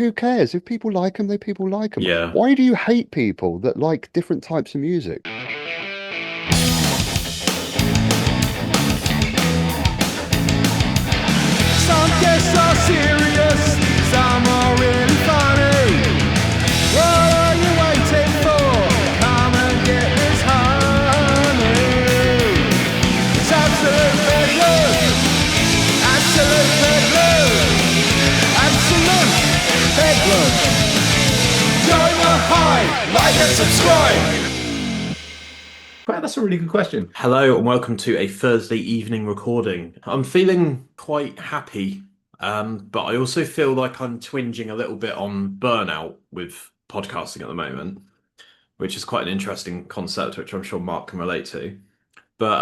who cares? If people like them, people like them. Yeah. Why do you hate people that like different types of music? Some guests are serious, some are really funny. What are you waiting for? Come and get this honey. It's absolute bedlam, absolute bedlam, absolute bedlam. Join the hype, like and subscribe. Wow, that's a really good question. Hello and welcome to a Thursday evening recording. I'm feeling quite happy, but I also feel like I'm twinging a little bit on burnout with podcasting at the moment, which is quite an interesting concept, which I'm sure Mark can relate to. But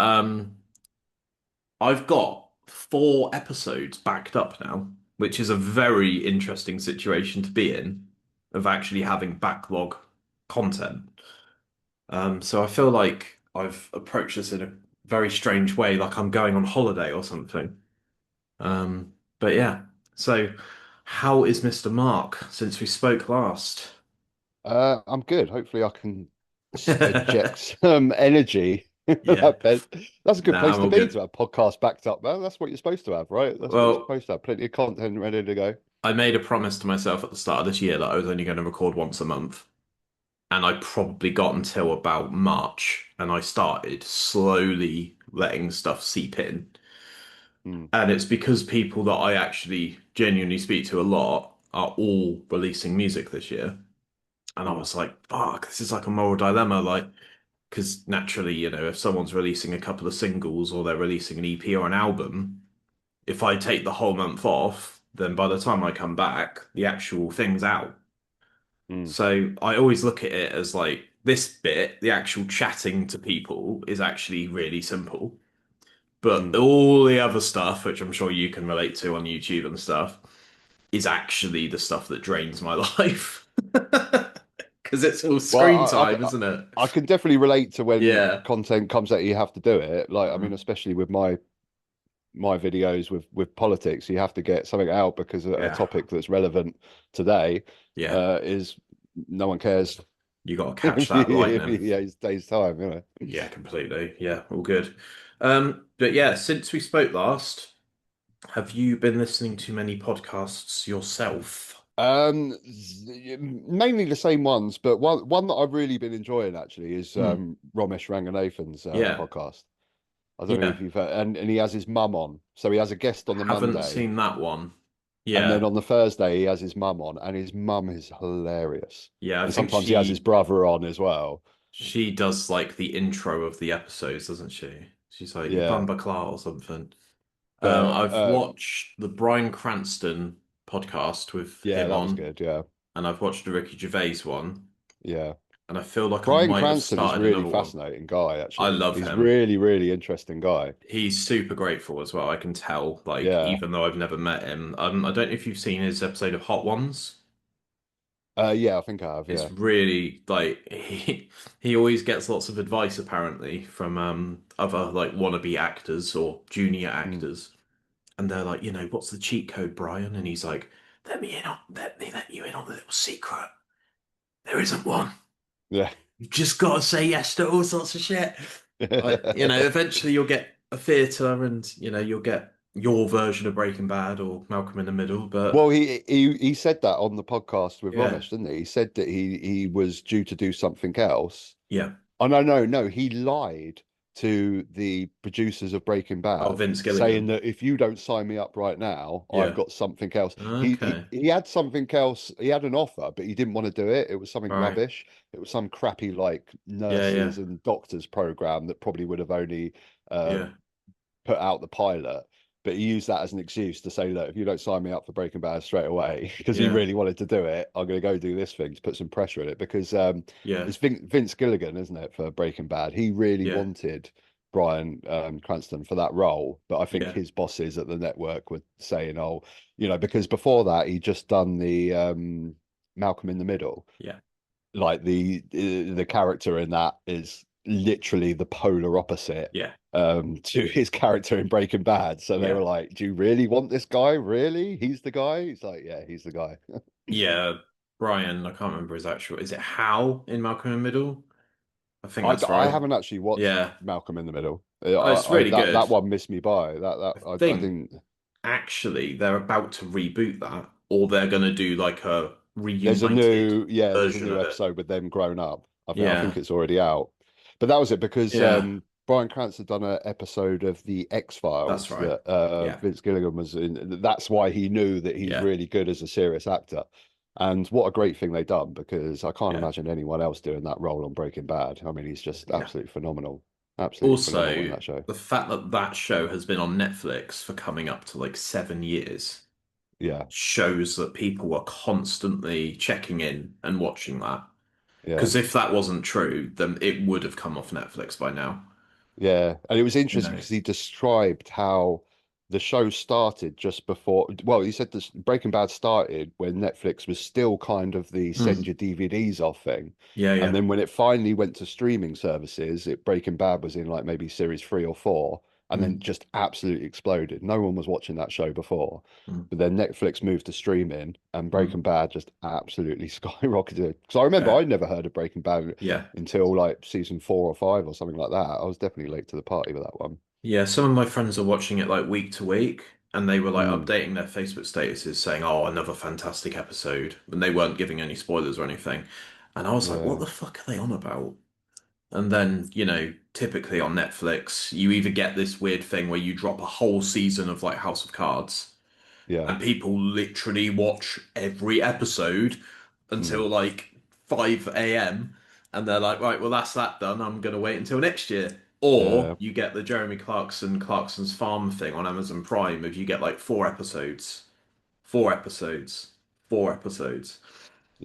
I've got 4 episodes backed up now, which is a very interesting situation to be in, of actually having backlog content. So I feel like I've approached this in a very strange way, like I'm going on holiday or something. But yeah, so how is Mr. Mark since we spoke last? I'm good. Hopefully, I can eject some energy. Yeah, That's a good nah, place I'm to all be good. to have podcast backed up, man. That's what you're supposed to have, right? That's what you're Well, supposed to have. Plenty of content ready to go. I made a promise to myself at the start of this year that I was only going to record once a month, and I probably got until about March, and I started slowly letting stuff seep in. Hmm. And it's because people that I actually genuinely speak to a lot are all releasing music this year. And I Hmm. was like, fuck, this is like a moral dilemma. Like, because naturally, if someone's releasing a couple of singles or they're releasing an EP or an album, if I take the whole month off, then by the time I come back, the actual thing's out. Hmm. So I always look at it as like this bit, the actual chatting to people is actually really simple. But Hmm. all the other stuff, which I'm sure you can relate to on YouTube and stuff, is actually the stuff that drains my life. Because it's all Well, screen time, isn't it? I can definitely relate to when Yeah. content comes out, you have to do it. Like, I mean, Mm. especially with my videos with politics, you have to get something out because a Yeah. topic that's relevant today Yeah. is no one cares You got to catch if that lightning. yeah, it's days time, you know. Yeah, completely. Yeah, all good. But yeah, since we spoke last, have you been listening to many podcasts yourself? Mainly the same ones, but one that I've really been enjoying actually is Hmm. Ramesh Ranganathan's Yeah. podcast. I don't know if Yeah. you've heard, and he has his mum on, so he has a guest on the Haven't Monday, seen that one. and then Yeah. on the Thursday he has his mum on, and his mum is hilarious. Yeah, I And think sometimes he has his brother on as well. she does like the intro of the episodes, doesn't she? She's like Yeah. Bumba or something. But I've watched the Bryan Cranston podcast with yeah, him that was on, good. Yeah. and I've watched the Ricky Gervais one, Yeah. and I feel like I Bryan might have Cranston is started really another one. fascinating guy, I actually. love He's him. really, really interesting guy. He's super grateful as well. I can tell, like, Yeah. even though I've never met him. I don't know if you've seen his episode of Hot Ones. Yeah, I think I have, It's yeah. really like he always gets lots of advice apparently from other like wannabe actors or junior Mm. actors. And they're like, what's the cheat code, Brian? And he's like, let me let you in on the little secret. There isn't one. Yeah. You've just got to say yes to all sorts of shit. Eventually you'll get a theatre and, you'll get your version of Breaking Bad or Malcolm in the Middle. But Well, he said that on the podcast with yeah, Ramesh, didn't he? He said that he was due to do something else. yeah. Oh no, he lied to the producers of Breaking Oh, Bad, Vince saying Gilligan. that if you don't sign me up right now, I've Yeah. got something else. Okay. He had something else. He had an offer, but he didn't want to do it. It was something Right. rubbish. It was some crappy like Yeah, yeah, nurses and doctors program that probably would have only uh, yeah, put out the pilot. But he used that as an excuse to say, look, if you don't sign me up for Breaking Bad straight away, because he yeah, really wanted to do it, I'm going to go do this thing to put some pressure in it. Because yeah, it's Vince Gilligan, isn't it, for Breaking Bad? He really yeah, wanted Bryan Cranston for that role, but I think yeah, his bosses at the network were saying, "Oh, because before that he just done the Malcolm in the Middle, yeah. like the character in that is literally the polar opposite Yeah. to his character in Breaking Bad. So they Yeah. were like, "Do you really want this guy? Really? He's the guy?" He's like, "Yeah, he's the guy." Yeah. Brian, I can't remember his actual. Is it Hal in Malcolm in the Middle? I think I, that's I right. haven't actually watched Yeah. Malcolm in the Middle. Oh, it's really good. That one missed me by. I I think didn't. actually they're about to reboot that, or they're gonna do like a There's a reunited new there's a version new of it. episode with them grown up. I think Yeah. it's already out. But that was it because Yeah. Bryan Cranston done an episode of the That's X-Files right. that Yeah. Vince Gilligan was in. That's why he knew that he's Yeah. really good as a serious actor. And what a great thing they done, because I can't Yeah. imagine anyone else doing that role on Breaking Bad. I mean, he's just Yeah. absolutely phenomenal. Absolutely phenomenal in Also, that show. the fact that that show has been on Netflix for coming up to like 7 years Yeah, shows that people are constantly checking in and watching that. yeah. Because if that wasn't true, then it would have come off Netflix by now. Yeah, and it was You interesting know. because he described how the show started just before. Well, he said this Breaking Bad started when Netflix was still kind of the send Mm. your DVDs off thing, Yeah, and yeah. then when it finally went to streaming services, Breaking Bad was in like maybe series 3 or 4, and then Mm. just absolutely exploded. No one was watching that show before, Mm. but then Netflix moved to streaming, and Breaking Mm. Bad just absolutely skyrocketed. Because I remember Yeah. I never heard of Breaking Bad Yeah. until like season 4 or 5 or something like that. I was definitely late to the party with that one. Yeah, some of my friends are watching it like week to week, and they were like Mm, updating their Facebook statuses saying, "Oh, another fantastic episode," and they weren't giving any spoilers or anything. And I was like, "What yeah, the fuck are they on about?" And then, typically on Netflix, you either get this weird thing where you drop a whole season of like House of Cards, yeah, and people literally watch every episode mm, until like 5 a.m. and they're like, right, well, that's that done. I'm gonna wait until next year. Or yeah, you get the Jeremy Clarkson's Farm thing on Amazon Prime if you get like 4 episodes, 4 episodes, 4 episodes.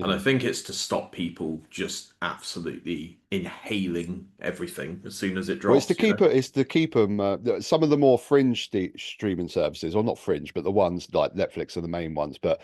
And I yeah. think it's to stop people just absolutely inhaling everything as soon as it Well, it's drops, you know? it's to keep them. Some of the more fringe streaming services, or not fringe, but the ones like Netflix are the main ones. But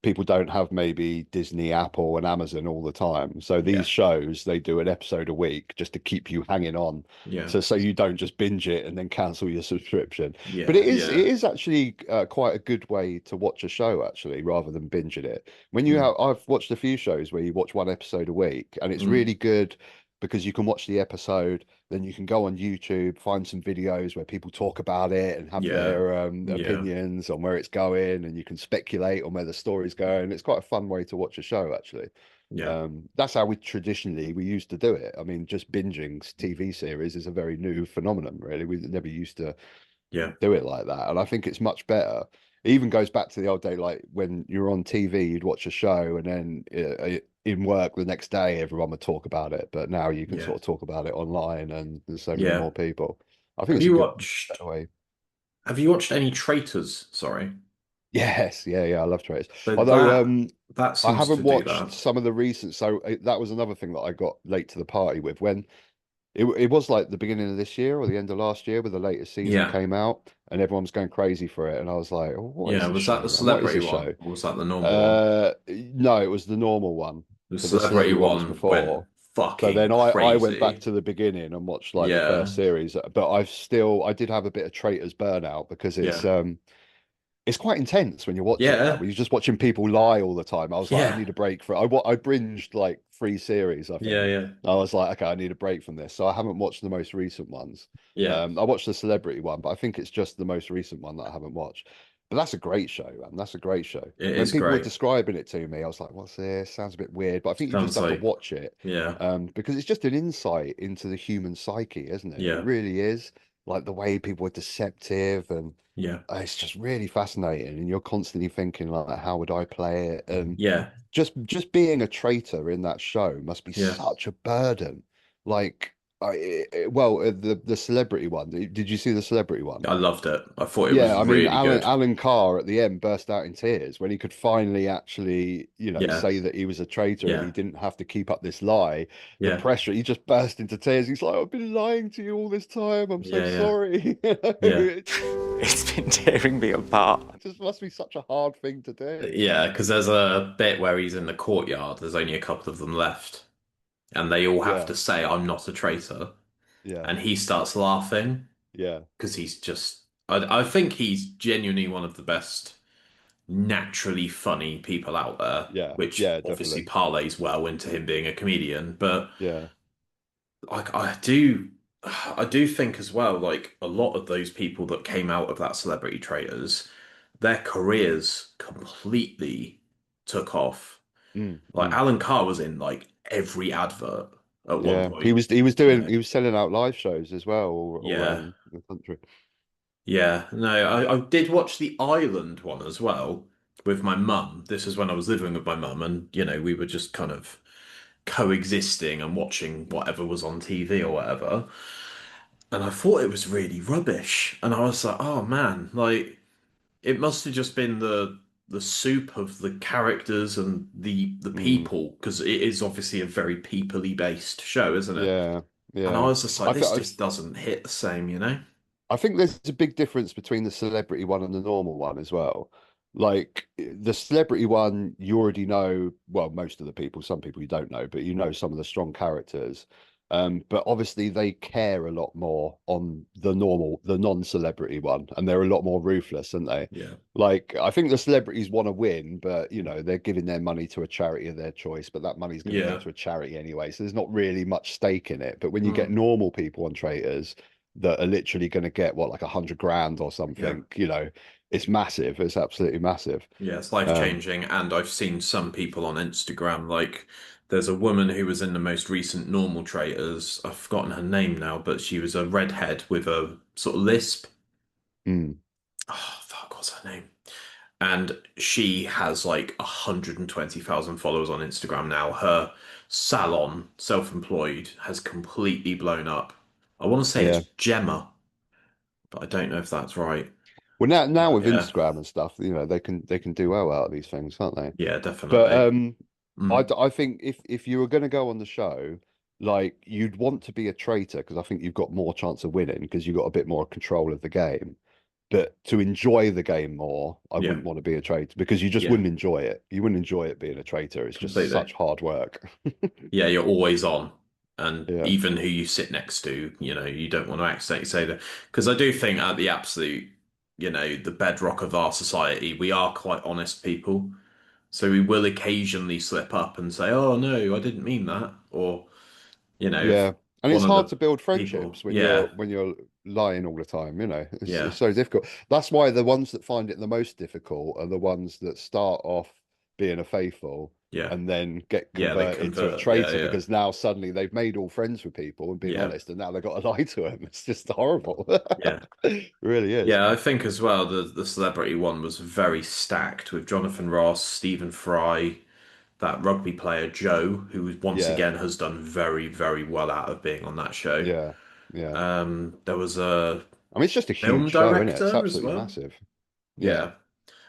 people don't have maybe Disney, Apple, and Amazon all the time. So these Yeah, shows, they do an episode a week just to keep you hanging on. yeah, So you don't just binge it and then cancel your subscription. But yeah, it yeah. is actually quite a good way to watch a show actually, rather than binging it. When you Mm, have, I've watched a few shows where you watch one episode a week, and it's mm, really good because you can watch the episode, then you can go on YouTube, find some videos where people talk about it and have yeah, their yeah, opinions on where it's going, and you can speculate on where the story's going. It's quite a fun way to watch a show, actually. yeah, That's how we used to do it. I mean, just binging TV series is a very new phenomenon, really. We never used to yeah, do it like that, and I think it's much better. It even goes back to the old day, like when you're on TV, you'd watch a show, and then in work the next day, everyone would talk about it. But now you can yeah, sort of talk about it online, and there's so many yeah. more people. I think Have it's a you good watched better way. have you watched any Traitors? Sorry. Yes, yeah, I love Trace. So Although that I seems to haven't do watched that. some of the recent. So that was another thing that I got late to the party with when it was like the beginning of this year or the end of last year, where the latest season Yeah. came out, and everyone was going crazy for it. And I was like, oh, what is Yeah. this Was show, that the man? What is celebrity this one? show? Or was that the normal one? No, it was the normal one. The So the celebrity celebrity one was one went before. So fucking then I went back crazy. to the beginning and watched like the Yeah. first series, but I did have a bit of Traitors burnout because Yeah. it's quite intense when you're watching that. Yeah. When you're just watching people lie all the time. I was like, I Yeah. need a break for I binged like 3 series, I Yeah. think. Yeah. I was like, okay, I need a break from this. So I haven't watched the most recent ones. Yeah. I watched the celebrity one, but I think it's just the most recent one that I haven't watched. But that's a great show, man. That's a great show. It When is people were great. describing it to me, I was like, what's this? Sounds a bit weird. But I think you just Sounds have to like, watch it yeah. because it's just an insight into the human psyche, isn't it? It Yeah. really is. Like the way people are deceptive, and Yeah. it's just really fascinating, and you're constantly thinking like, how would I play it? And Yeah. just being a traitor in that show must be Yeah. such a burden. Like, the celebrity one. Did you see the celebrity one? I loved it. I thought it was Yeah, I mean, really good. Alan Carr at the end burst out in tears when he could finally actually, Yeah. say that he was a traitor and he Yeah. didn't have to keep up this lie. The Yeah. pressure, he just burst into tears. He's like, I've been lying to you all this time. I'm so Yeah. Yeah. sorry. Yeah. It's been tearing me apart. It just must be such a hard thing to do. Yeah, because there's a bit where he's in the courtyard. There's only a couple of them left, and they all have Yeah, to say, "I'm not a traitor." Yeah. and he starts laughing Yeah. because he's just, I think he's genuinely one of the best naturally funny people out there, Yeah. which Yeah, obviously definitely. parlays well into him being a comedian. But Yeah. I do think as well, like a lot of those people that came out of that celebrity traitors, their careers completely took off. Mm, Like mm. Alan Carr was in like every advert at one Yeah. point, He was you doing know. he was selling out live shows as well all Yeah. around the country. Yeah. No, I did watch the Island one as well with my mum. This is when I was living with my mum, and we were just kind of coexisting and watching whatever was on TV or whatever. And I thought it was really rubbish. And I was like, oh man, like it must have just been the soup of the characters and the Mm. people, because it is obviously a very peoply based show, isn't it? Yeah. And I Yeah. was just like, I, this th- just doesn't hit the same, you know? I think there's a big difference between the celebrity one and the normal one as well. Like the celebrity one, you already know, well, most of the people, some people you don't know, but you know some of the strong characters. But obviously they care a lot more on the non-celebrity one, and they're a lot more ruthless, aren't they? Yeah. Like I think the celebrities want to win, but they're giving their money to a charity of their choice, but that money's going to go Yeah. to a charity anyway, so there's not really much stake in it. But when you get Mm. normal people on traitors that are literally going to get what, like 100 grand or Yeah. something, it's massive. It's absolutely massive. Yeah, it's life Um, changing. And I've seen some people on Instagram, like there's a woman who was in the most recent Normal Traitors. I've forgotten her name now, but she was a redhead with a sort of lisp. mm, Oh, fuck, what's her name? And she has like 120,000 followers on Instagram now. Her salon, self-employed, has completely blown up. I want to say it's yeah. Gemma, but I don't know if that's right. Well, now with Yeah, Instagram and stuff, they can do well out of these things, can't they? yeah, But definitely. Mm, I think if you were going to go on the show, like you'd want to be a traitor because I think you've got more chance of winning because you've got a bit more control of the game. But to enjoy the game more, I yeah, wouldn't want to be a traitor because you just yeah, wouldn't enjoy it. You wouldn't enjoy it being a traitor. It's just completely. such hard work. Yeah, you're always on. And Yeah. even who you sit next to, you don't want to accidentally say that. Because I do think at the absolute, the bedrock of our society, we are quite honest people. So we will occasionally slip up and say, oh, no, I didn't mean that. Or, if Yeah, and one it's of hard the to build people, friendships when yeah, you're lying all the time, it's yeah, so difficult. That's why the ones that find it the most difficult are the ones that start off being a faithful yeah, and then get yeah, they converted to a convert. Yeah, traitor yeah, because now suddenly they've made all friends with people and being yeah, honest, and now they've got to lie to them. It's just horrible. yeah. It really is. Yeah, I think as well the celebrity one was very stacked with Jonathan Ross, Stephen Fry, that rugby player Joe, who once Yeah, again has done very, very well out of being on that show. yeah, yeah. There was a I mean, it's just a huge film show, isn't it? It's director as absolutely well. massive. Yeah, Yeah,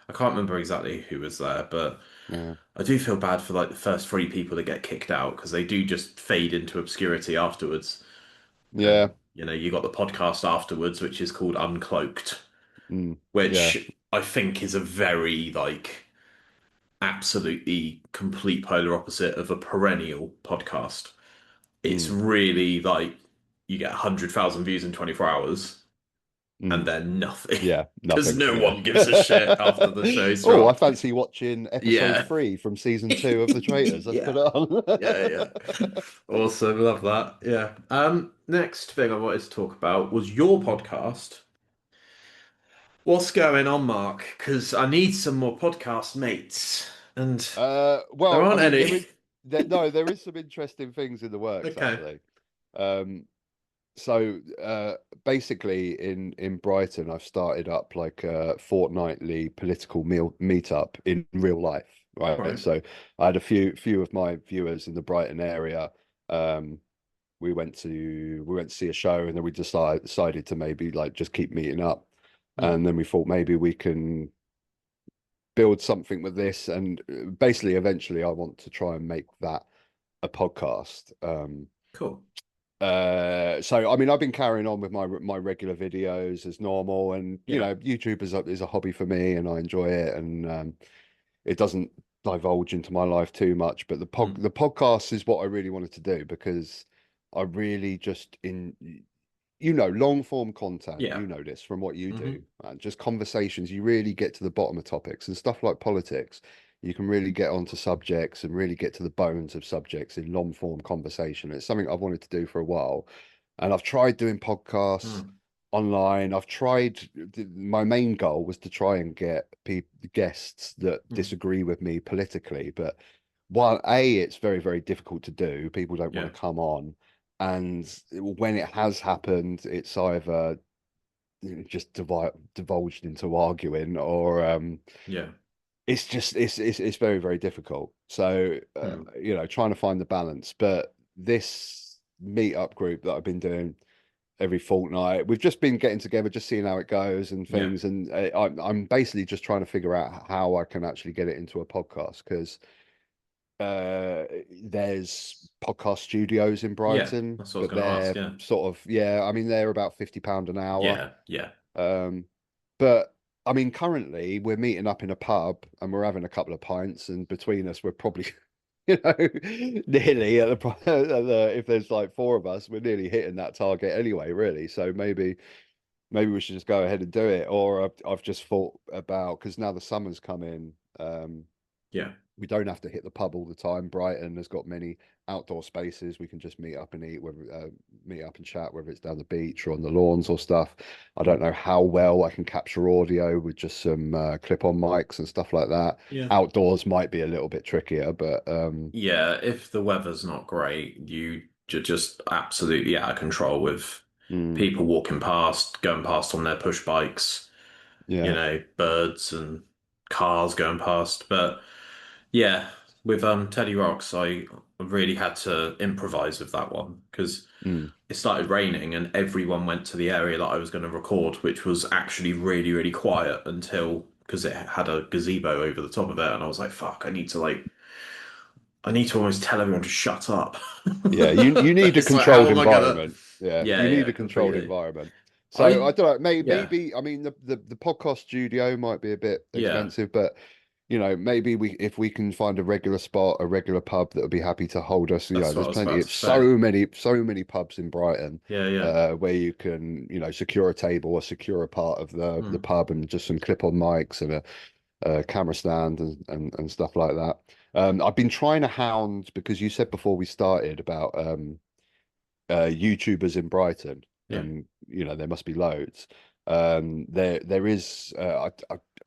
I can't remember exactly who was there, but yeah, I do feel bad for like the first three people that get kicked out because they do just fade into obscurity afterwards. yeah, And you got the podcast afterwards, which is called Uncloaked, mm, yeah, which I think is a very like absolutely complete polar opposite of a perennial podcast. It's mm, really like you get 100,000 views in 24 hours and mm. then nothing Yeah, because nothing. no Yeah. one gives a shit after the show's Oh, I dropped. fancy watching episode Yeah. 3 from season 2 of The Traitors. Let's put Yeah. it Yeah, on. yeah. Awesome. Love that. Yeah. Next thing I wanted to talk about was your podcast. What's going on, Mark? Because I need some more podcast mates, and there Well, I aren't mean, any. there is some interesting things in the works Okay. actually. Um, so basically in Brighton, I've started up like a fortnightly political meetup in real life, right? Right. So I had a few of my viewers in the Brighton area. Um, we went to see a show, and then we decided to maybe like just keep meeting up, Mm, and then we thought maybe we can build something with this, and basically eventually I want to try and make that a podcast. cool. So I mean, I've been carrying on with my regular videos as normal, and Yeah. YouTube is a hobby for me, and I enjoy it, and it doesn't divulge into my life too much. But Mm, the podcast is what I really wanted to do because I really just long form content, Yeah. this from what you Hmm. do, just conversations. You really get to the bottom of topics and stuff like politics. You can really get onto subjects and really get to the bones of subjects in long form conversation. It's something I've wanted to do for a while. And I've tried doing podcasts online. My main goal was to try and get guests that disagree with me politically. But it's very, very difficult to do. People don't want to come on. And when it has happened, it's either just divulged into arguing, or it's very, very difficult. So trying to find the balance. But this meetup group that I've been doing every fortnight, we've just been getting together, just seeing how it goes and things. And I'm basically just trying to figure out how I can actually get it into a podcast, because there's podcast studios in Brighton, that's what I was but going to ask. they're sort of I mean, they're about £50 an hour. But I mean, currently we're meeting up in a pub and we're having a couple of pints, and between us we're probably nearly at if there's like four of us, we're nearly hitting that target anyway, really. So maybe we should just go ahead and do it. Or I've just thought about, because now the summer's come in, we don't have to hit the pub all the time. Brighton has got many outdoor spaces. We can just meet up and eat, meet up and chat, whether it's down the beach or on the lawns or stuff. I don't know how well I can capture audio with just some clip-on mics and stuff like that. Outdoors might be a little bit trickier, but if the weather's not great, you're just absolutely out of control with people walking past, going past on their push bikes, birds and cars going past. But with Teddy Rocks, I really had to improvise with that one, because it started raining and everyone went to the area that I was going to record, which was actually really, really quiet because it had a gazebo over the top of it, and I was like, fuck, I need to almost tell everyone to shut up. You need a controlled environment. You need a controlled environment. So I don't know, maybe I mean the podcast studio might be a bit expensive, but maybe if we can find a regular spot, a regular pub that would be happy to hold us. There's plenty of so many pubs in Brighton where you can secure a table or secure a part of the pub, and just some clip-on mics and a camera stand and stuff like that. I've been trying to hound, because you said before we started about YouTubers in Brighton, and there must be loads. There is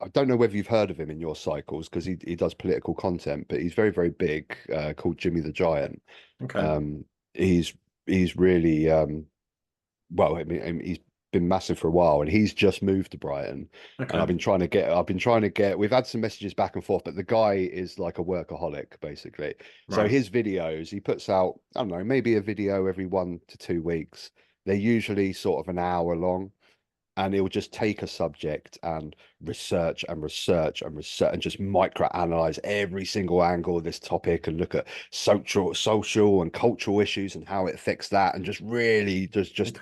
I don't know whether you've heard of him in your cycles, because he does political content, but he's very, very big, called Jimmy the Giant. He's really well, I mean, he's been massive for a while, and he's just moved to Brighton. And I've been trying to get we've had some messages back and forth, but the guy is like a workaholic, basically. So his videos, he puts out, I don't know, maybe a video every 1 to 2 weeks. They're usually sort of an hour long, and he'll just take a subject and research and just micro-analyze every single angle of this topic, and look at social and cultural issues and how it affects that, and just really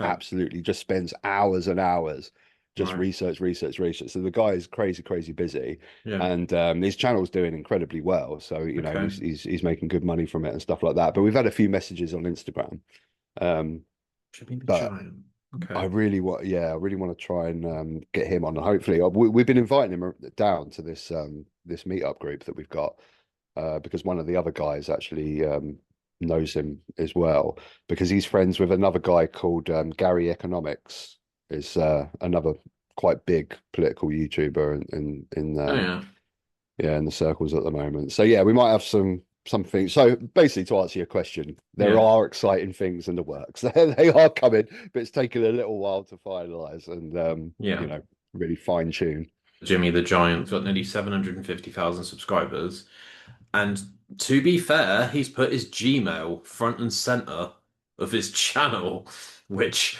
absolutely just spends hours and hours just research. So the guy is crazy busy, and his channel's doing incredibly well. So he's making good money from it and stuff like that. But we've had a few messages on Instagram. I really want to try and get him on. Hopefully, we've been inviting him down to this meetup group that we've got, because one of the other guys actually knows him as well, because he's friends with another guy called Gary Economics. Is another quite big political YouTuber in the circles at the moment. So we might have something. So basically, to answer your question, there are exciting things in the works. They are coming, but it's taken a little while to finalize and really fine tune. Jimmy the Giant's got nearly 750,000 subscribers, and to be fair, he's put his Gmail front and center of his channel, which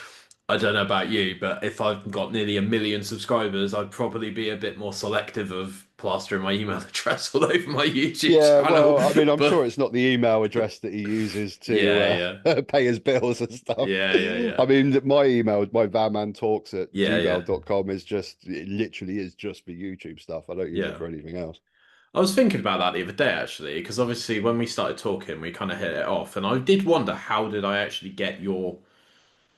I don't know about you, but if I've got nearly 1 million subscribers, I'd probably be a bit more selective of plastering my email address all over my YouTube channel. Well, I mean, I'm sure it's not the email address that he uses to pay his bills and stuff. I mean, my email, my vanmantalks@gmail.com is it literally is just for YouTube stuff. I don't use it for anything else. I was thinking about that the other day actually, because obviously when we started talking, we kind of hit it off, and I did wonder how did I actually get your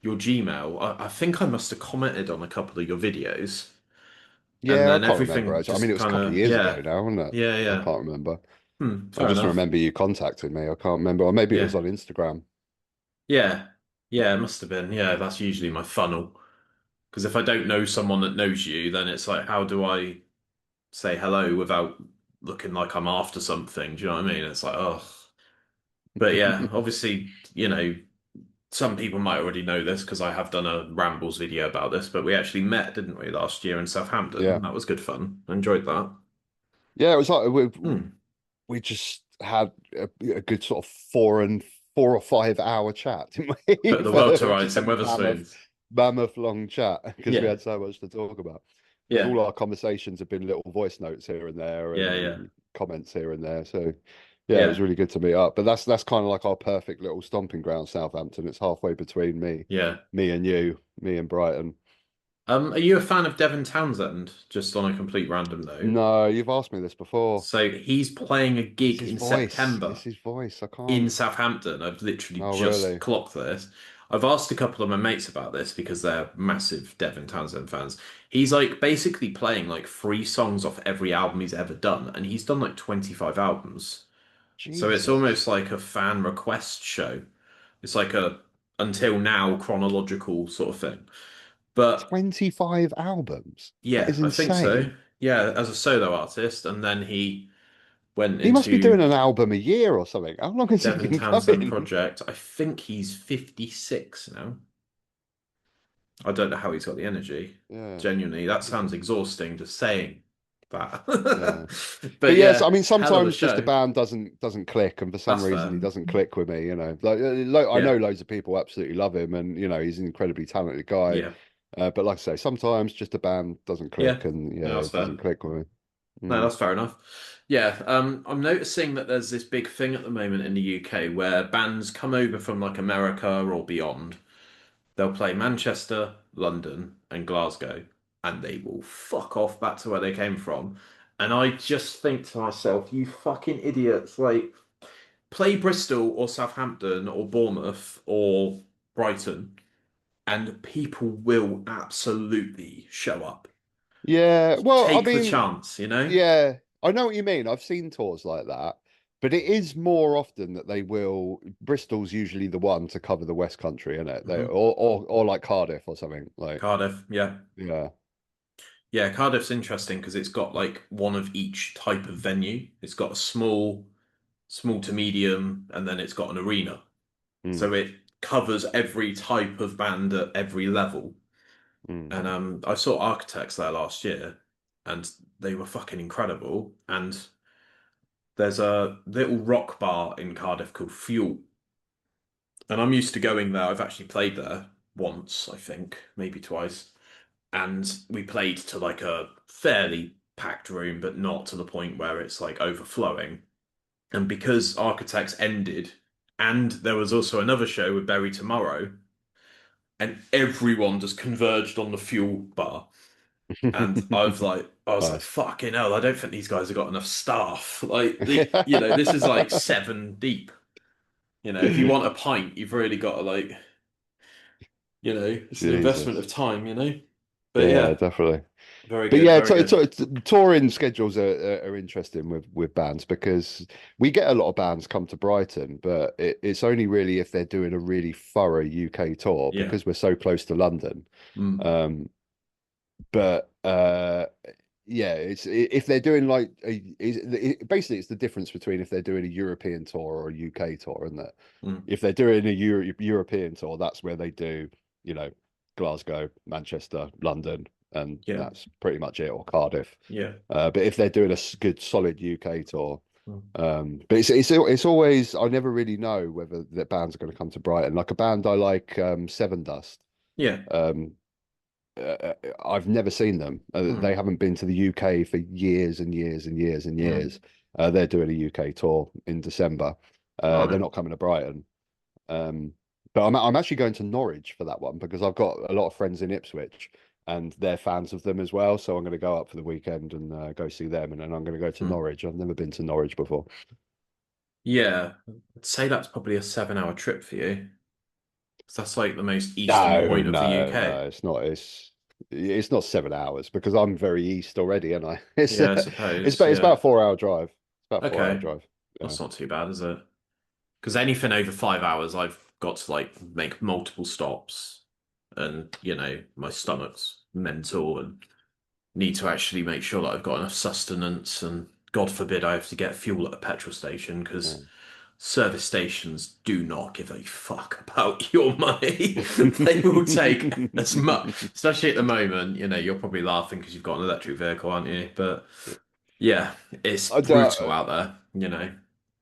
Gmail? I think I must have commented on a couple of your videos, and Yeah, I then can't remember everything actually. I mean, just it was a kind couple of of years yeah, ago now, wasn't it? yeah, I yeah. can't remember. I Fair just enough. remember you contacted me. I can't remember, or maybe it was Yeah, on Instagram. yeah, yeah. It must have been. Yeah, that's usually my funnel. Because if I don't know someone that knows you, then it's like, how do I say hello without looking like I'm after something? Do you know what I mean? It's like, oh. But yeah, obviously, some people might already know this because I have done a Rambles video about this, but we actually met, didn't we, last year in Southampton? Yeah, That was good fun. I enjoyed that. yeah. It was like Hmm. we just had a good sort of 4 or 5 hour chat, didn't Put we? the world to Just rights a in Weatherspoons. mammoth long chat because we Yeah, had so much to talk about. Because yeah, all our conversations have been little voice notes here and there yeah, yeah, and comments here and there. So yeah, it was yeah, really good to meet up. But that's kind of like our perfect little stomping ground, Southampton. It's halfway between yeah. me and you, me and Brighton. Are you a fan of Devin Townsend? Just on a complete random note. No, you've asked me this before. So he's playing a It's gig his in voice. September It's his voice. I in can't. Southampton. I've literally Oh, just really? clocked this. I've asked a couple of my mates about this because they're massive Devin Townsend fans. He's like basically playing like 3 songs off every album he's ever done, and he's done like 25 albums. So it's almost Jesus. like a fan request show. It's like a until now chronological sort of thing. But 25 albums. That yeah, is I think so. insane. Yeah, as a solo artist, and then he went He must be doing into an album a year or something. How long has he Devin been Townsend going? project. I think he's 56 now. I don't know how he's got the energy. Yeah. Genuinely, that sounds Jesus. exhausting just saying that. Yeah. But But yes, yeah, I mean hell of a sometimes just a show. band doesn't click, and for some That's reason fair. he doesn't click with me, I know Yeah, loads of people absolutely love him, and he's an incredibly talented guy. yeah, But like I say, sometimes just a band doesn't yeah. click, and No, yeah, that's it fair. doesn't click with me. No, Mm. that's fair enough. Yeah, I'm noticing that there's this big thing at the moment in the UK where bands come over from like America or beyond. They'll play Manchester, London, and Glasgow, and they will fuck off back to where they came from. And I just think to myself, you fucking idiots, like play Bristol or Southampton or Bournemouth or Brighton, and people will absolutely show up. Yeah, well, I Take the mean, chance, you know? yeah, I know what you mean. I've seen tours like that, but it is more often that they will. Bristol's usually the one to cover the West Country, isn't it? Hmm. Or like Cardiff or something. Like, Cardiff, yeah. yeah. Yeah, Cardiff's interesting because it's got like one of each type of venue. It's got a small to medium, and then it's got an arena. Mm, So it covers every type of band at every level. mm. And I saw Architects there last year, and they were fucking incredible. And there's a little rock bar in Cardiff called Fuel, and I'm used to going there. I've actually played there once, I think, maybe twice, and we played to like a fairly packed room, but not to the point where it's like overflowing. And because Architects ended, and there was also another show with Berry Tomorrow, and everyone just converged on the fuel bar. And I was like, Nice. fucking hell, I don't think these guys have got enough staff. Like this is like 7 deep. If you want a pint, you've really got to like, it's an investment of Jesus. time. But Yeah, yeah, definitely. very But good, yeah, very good. touring schedules are interesting with bands because we get a lot of bands come to Brighton, but it's only really if they're doing a really thorough UK tour Yeah. because we're so close to London. Mm. Um, but yeah, if they're doing like basically it's the difference between if they're doing a European tour or a UK tour, isn't it? Mm. If they're doing a European tour, that's where they do, you know, Glasgow, Manchester, London, and Yeah. that's pretty much it, or Cardiff. Yeah. But if they're doing a good solid UK tour, Mm. but it's always I never really know whether the bands are going to come to Brighton. Like a band I like, Seven Dust. Yeah. Um, I've never seen them. They Mm. haven't been to the UK for years and years and years and Mm. years. They're doing a UK tour in December. They're Blimey. not coming to Brighton. But I'm actually going to Norwich for that one because I've got a lot of friends in Ipswich, and they're fans of them as well. So I'm going to go up for the weekend and go see them, and then I'm going to go to Norwich. I've never been to Norwich before. Yeah, I'd say that's probably a 7 hour trip for you. 'Cause that's like the most eastern No, point of the no, UK. no, it's not. It's not 7 hours because I'm very east already, and I it's Yeah, I it's suppose. it's Yeah. about 4 hour drive. It's about 4 hour Okay. drive. Yeah. That's not too bad, is it? Because anything over 5 hours, I've got to like make multiple stops, and my stomach's mental, and need to actually make sure that I've got enough sustenance, and God forbid I have to get fuel at a petrol station because service stations do not give a fuck about your money. They will take as much, especially at the moment. You're probably laughing because you've got an electric vehicle, aren't you? But yeah, it's I don't. brutal out there.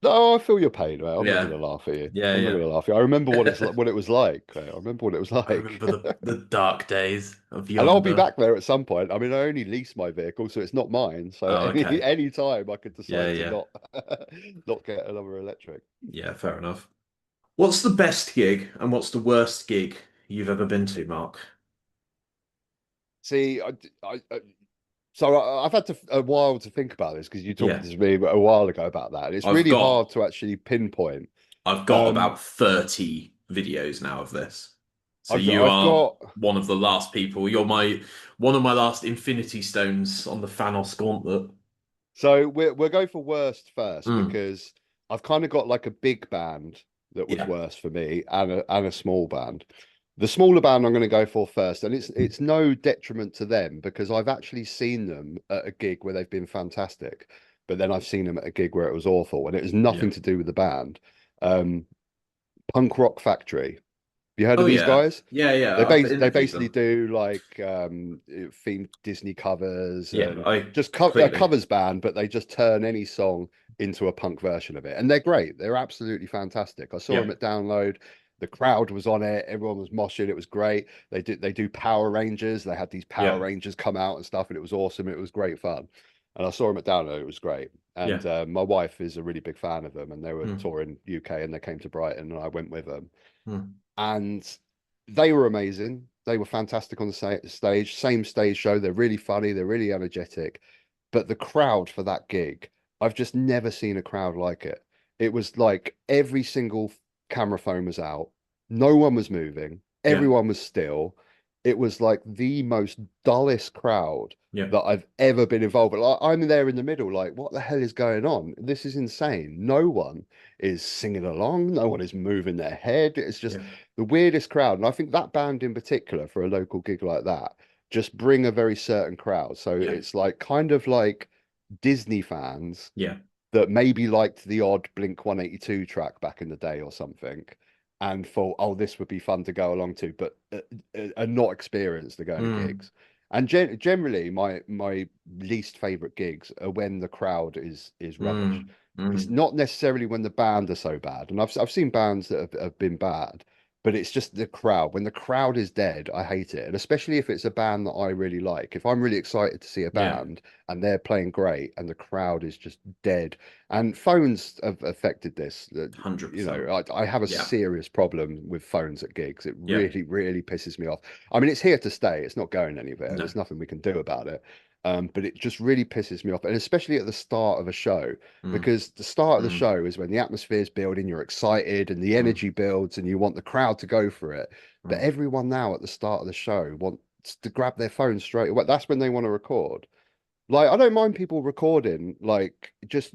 No, I feel your pain, mate. I'm not going Yeah, to laugh at you. yeah, I'm not going yeah. to laugh at you. I remember what it was like. Mate. I remember what it was I like. remember the dark days of And I'll be yonder. back there at some point. I mean, I only lease my vehicle, so it's not mine. So Oh, okay. any time I could Yeah, decide to yeah. not not get another electric. Yeah, fair enough. What's the best gig and what's the worst gig you've ever been to, Mark? See, so I've had a while to think about this because you talked Yeah, to me a while ago about that. And it's I've really got hard to actually pinpoint. I've got Um, about 30 videos now of this. So you I've are got one of the last people. You're one of my last Infinity Stones on the Thanos Gauntlet. so we'll go for worst first Mm, because I've kind of got like a big band that was yeah, worst for me and a small band. The smaller band I'm going to go for first, and it's no detriment to them because I've actually seen them at a gig where they've been fantastic, but then I've seen them at a gig where it was awful, and it was yeah. nothing to do with the band. Um, Punk Rock Factory. You heard of Oh these yeah, guys? yeah, yeah. They I've they interviewed basically them. do like themed Disney covers Yeah, and I just a completely. covers band, but they just turn any song into a punk version of it, and they're great. They're absolutely fantastic. I saw Yeah, them at Download. The crowd was on it. Everyone was moshing. It was great. They do Power Rangers. They had these Power yeah, Rangers come out and stuff, and it was awesome. It was great fun. And I saw them at Download. It was great. yeah. And my wife is a really big fan of them, and they were Mm, touring UK, and they came to Brighton, and I went with them mm, and they were amazing. They were fantastic on the stage, same stage show. They're really funny, they're really energetic. But the crowd for that gig, I've just never seen a crowd like it. It was like every single camera phone was out, no one was moving, yeah, everyone was still. It was like the most dullest crowd yeah, that I've ever been involved with. Like, I'm there in the middle, like, what the hell is going on? This is insane. No one is singing along, no one is moving their head. It's just yeah, the weirdest crowd. And I think that band in particular, for a local gig like that, just bring a very certain crowd. So yeah, it's like kind of like Disney fans yeah, that maybe liked the odd Blink 182 track back in the day or something and thought, oh, this would be fun to go along to, but are not experienced to going to mm, gigs. And generally, my least favorite gigs are when the crowd is rubbish. mm, It's mm. not necessarily when the band are so bad, and I've seen bands that have been bad, but it's just the crowd. When the crowd is dead, I hate it, and especially if it's a band that I really like. If I'm really excited to see a Yeah, band and they're playing great, and the crowd is just dead, and phones have affected this. 100%. I have a Yeah, serious problem with phones at gigs. It yeah. really, really pisses me off. I mean, it's here to stay. It's not going anywhere. No. There's nothing we can do about it. But it just really pisses me off, and especially at the start of a show, Mm, because the start of the mm, show is when the atmosphere is building, you're excited, and the mm, energy builds, and you want the crowd to go for it. But mm. everyone now at the start of the show wants to grab their phone straight away. That's when they want to record. Like, I don't mind people recording, like, just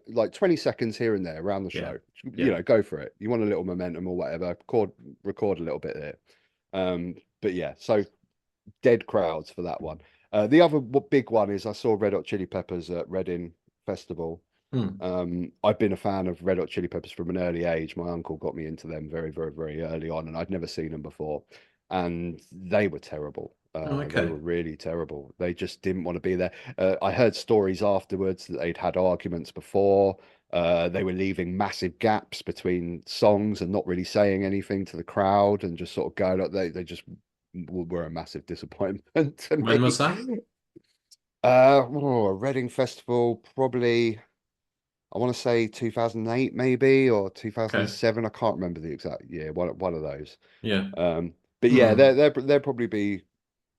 like 20 seconds here and there around the Yeah, show. yeah. Go for it. You want a little momentum or whatever, record a little bit there. But yeah, so dead crowds for that one. The other big one is I saw Red Hot Chili Peppers at Reading Festival. Mm. I've been a fan of Red Hot Chili Peppers from an early age. My uncle got me into them very, very, very early on, and I'd never seen them before. And they were terrible. Oh, They okay. were really terrible. They just didn't want to be there. I heard stories afterwards that they'd had arguments before. They were leaving massive gaps between songs and not really saying anything to the crowd and just sort of going up. They just were a massive disappointment to When was me. that? Reading Festival, probably. I want to say 2008 maybe or Okay. 2007. I can't remember the exact year. One of those. Yeah. But yeah, Hmm. they'll probably be.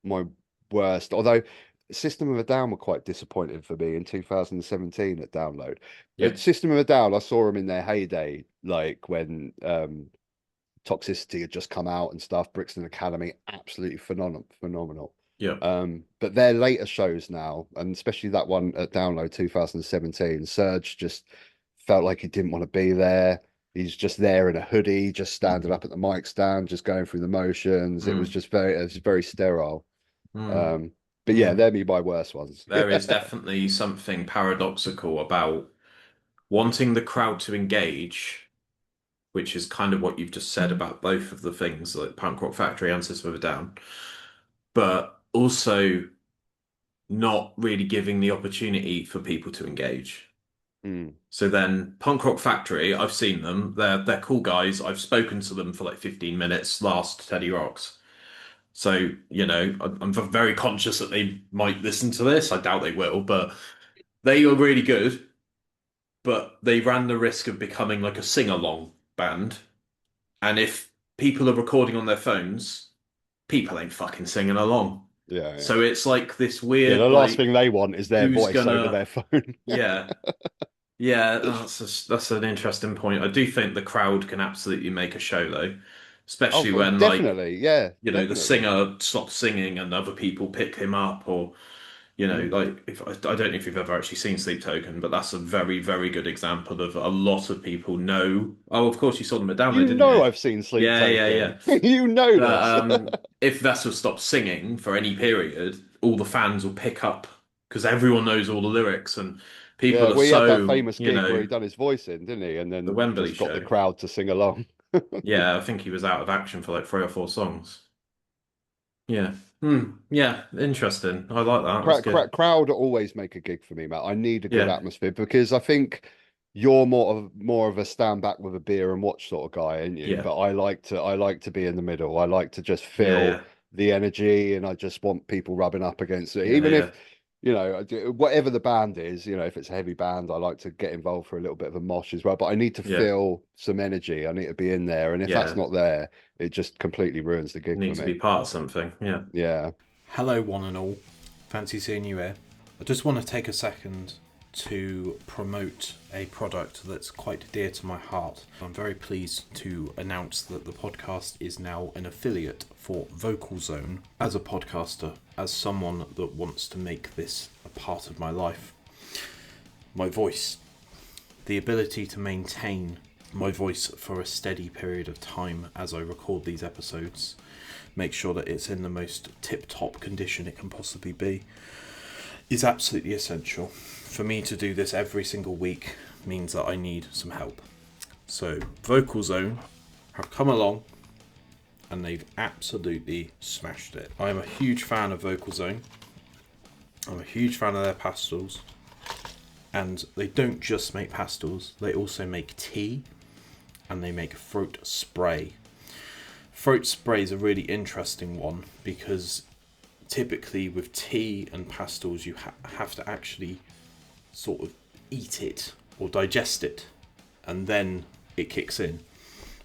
my worst. Although System of a Down were quite disappointing for me in 2017 at Download. Yeah. System of a Down, I saw them in their heyday, like when Toxicity had just come out and stuff. Brixton Academy, absolutely phenomenal. Yeah. But their later shows now, and especially that one at Download 2017, Serge just felt like he didn't want to be there. He's just there in a hoodie, just standing up at the mic stand, just going through the motions. It was just very sterile. But yeah, they're my worst ones. There is definitely something paradoxical about wanting the crowd to engage, which is kind of what you've just said about both of the things, like Punk Rock Factory and System of a Down, but also not really giving the opportunity for people to engage. So then Punk Rock Factory, I've seen them. They're cool guys. I've spoken to them for like 15 minutes last Teddy Rocks. So, you know, I'm very conscious that they might listen to this. I doubt they will, but they are really good. But they ran the risk of becoming like a sing-along band. And if people are recording on their phones, people ain't fucking singing along. Yeah. So it's like this weird. The last thing they want is their voice over their phone. Yeah. Yeah, that's an interesting point. I do think the crowd can absolutely make a show though, especially when definitely, like, you know, the singer stops singing and other people pick him up, or you know, like I don't know if you've ever actually seen Sleep Token, but that's a very, very good example of a lot of people know. Oh, of course you saw them at Download, didn't you? I've seen Sleep Token. Yeah. You know this. If Vessel stops singing for any period, all the fans will pick up because everyone knows all the lyrics and. People he so, had that famous gig you know, where he done his voice in, didn't he? And then the Wembley just got show. the crowd to sing along. Yeah, I think he was out of action for like 3 or 4 songs. Yeah. Yeah, interesting. I like that. Crowd always make a gig for me, Matt. I need a good atmosphere because I think you're more of a stand back with a beer and watch sort of guy, aren't you? Yeah. But I like to be in the middle. I like to just feel the energy, and I just want people rubbing up against it. Even if, you know, whatever the band is, you know, if it's a heavy band, I like to get involved for a little bit of a mosh as well. But I need to feel some energy. I need to be in there. And if that's not there, it just completely ruins the gig for me. Need to be part of something. Yeah. Yeah. Hello, one and all. Fancy seeing you here. I just want to take a second to promote a product that's quite dear to my heart. I'm very pleased to announce that the podcast is now an affiliate for Vocalzone. As a podcaster, as someone that wants to make this a part of my life, my voice, the ability to maintain my voice for a steady period of time as I record these episodes, make sure that it's in the most tip-top condition it can possibly be, is absolutely essential. For me to do this every single week means that I need some help. So Vocalzone have come along and they've absolutely smashed it. I'm a huge fan of Vocalzone. I'm a huge fan of their pastilles. And they don't just make pastilles, they also make tea and they make throat spray. Throat spray is a really interesting one because typically with tea and pastilles you have to actually sort of eat it or digest it and then it kicks in.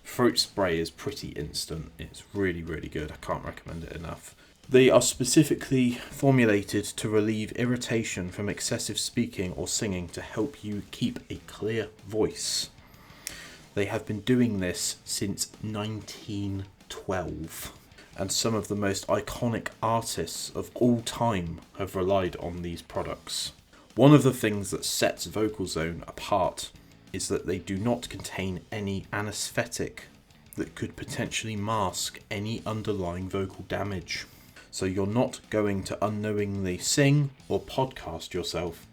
Throat spray is pretty instant. It's really, really good. I can't recommend it enough. They are specifically formulated to relieve irritation from excessive speaking or singing to help you keep a clear voice. They have been doing this since 1912, and some of the most iconic artists of all time have relied on these products. One of the things that sets Vocalzone apart is that they do not contain any anaesthetic that could potentially mask any underlying vocal damage. So you're not going to unknowingly sing or podcast yourself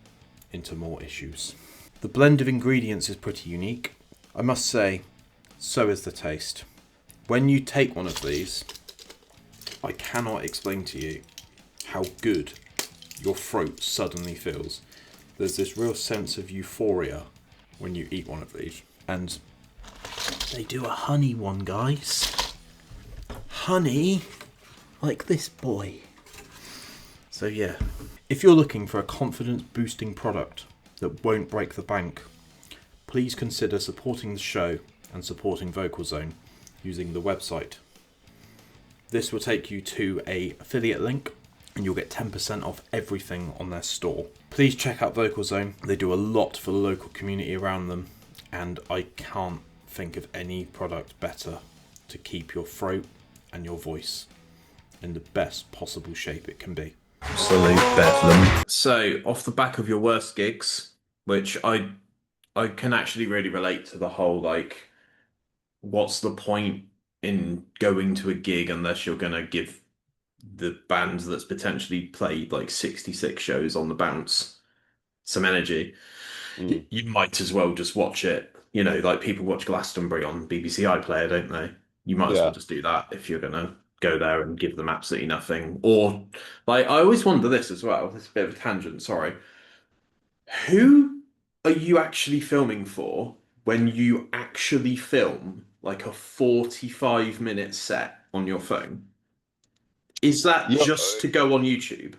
into more issues. The blend of ingredients is pretty unique. I must say, so is the taste. When you take one of these, I cannot explain to you how good your throat suddenly feels. There's this real sense of euphoria when you eat one of these. And they do a honey one, guys. Honey, like this boy. So yeah, if you're looking for a confidence boosting product that won't break the bank, please consider supporting the show and supporting Vocalzone using the website This will take you to a affiliate link and you'll get 10% off everything on their store. Please check out Vocalzone. They do a lot for the local community around them, and I can't think of any product better to keep your throat and your voice in the best possible shape it can be. Absolute bedlam. So, off the back of your worst gigs, which I can actually really relate to the whole, like, what's the point in going to a gig unless you're going to give the band that's potentially played like 66 shows on the bounce some energy? You might as well just watch it. You know, like people watch Glastonbury on BBC iPlayer, don't they? You might as well just do that if you're going to go there and give them absolutely nothing. Or, like, I always wonder this as well. It's a bit of a tangent, sorry. Who are you actually filming for when you actually film like a 45-minute set on your phone? Is that just to go on YouTube?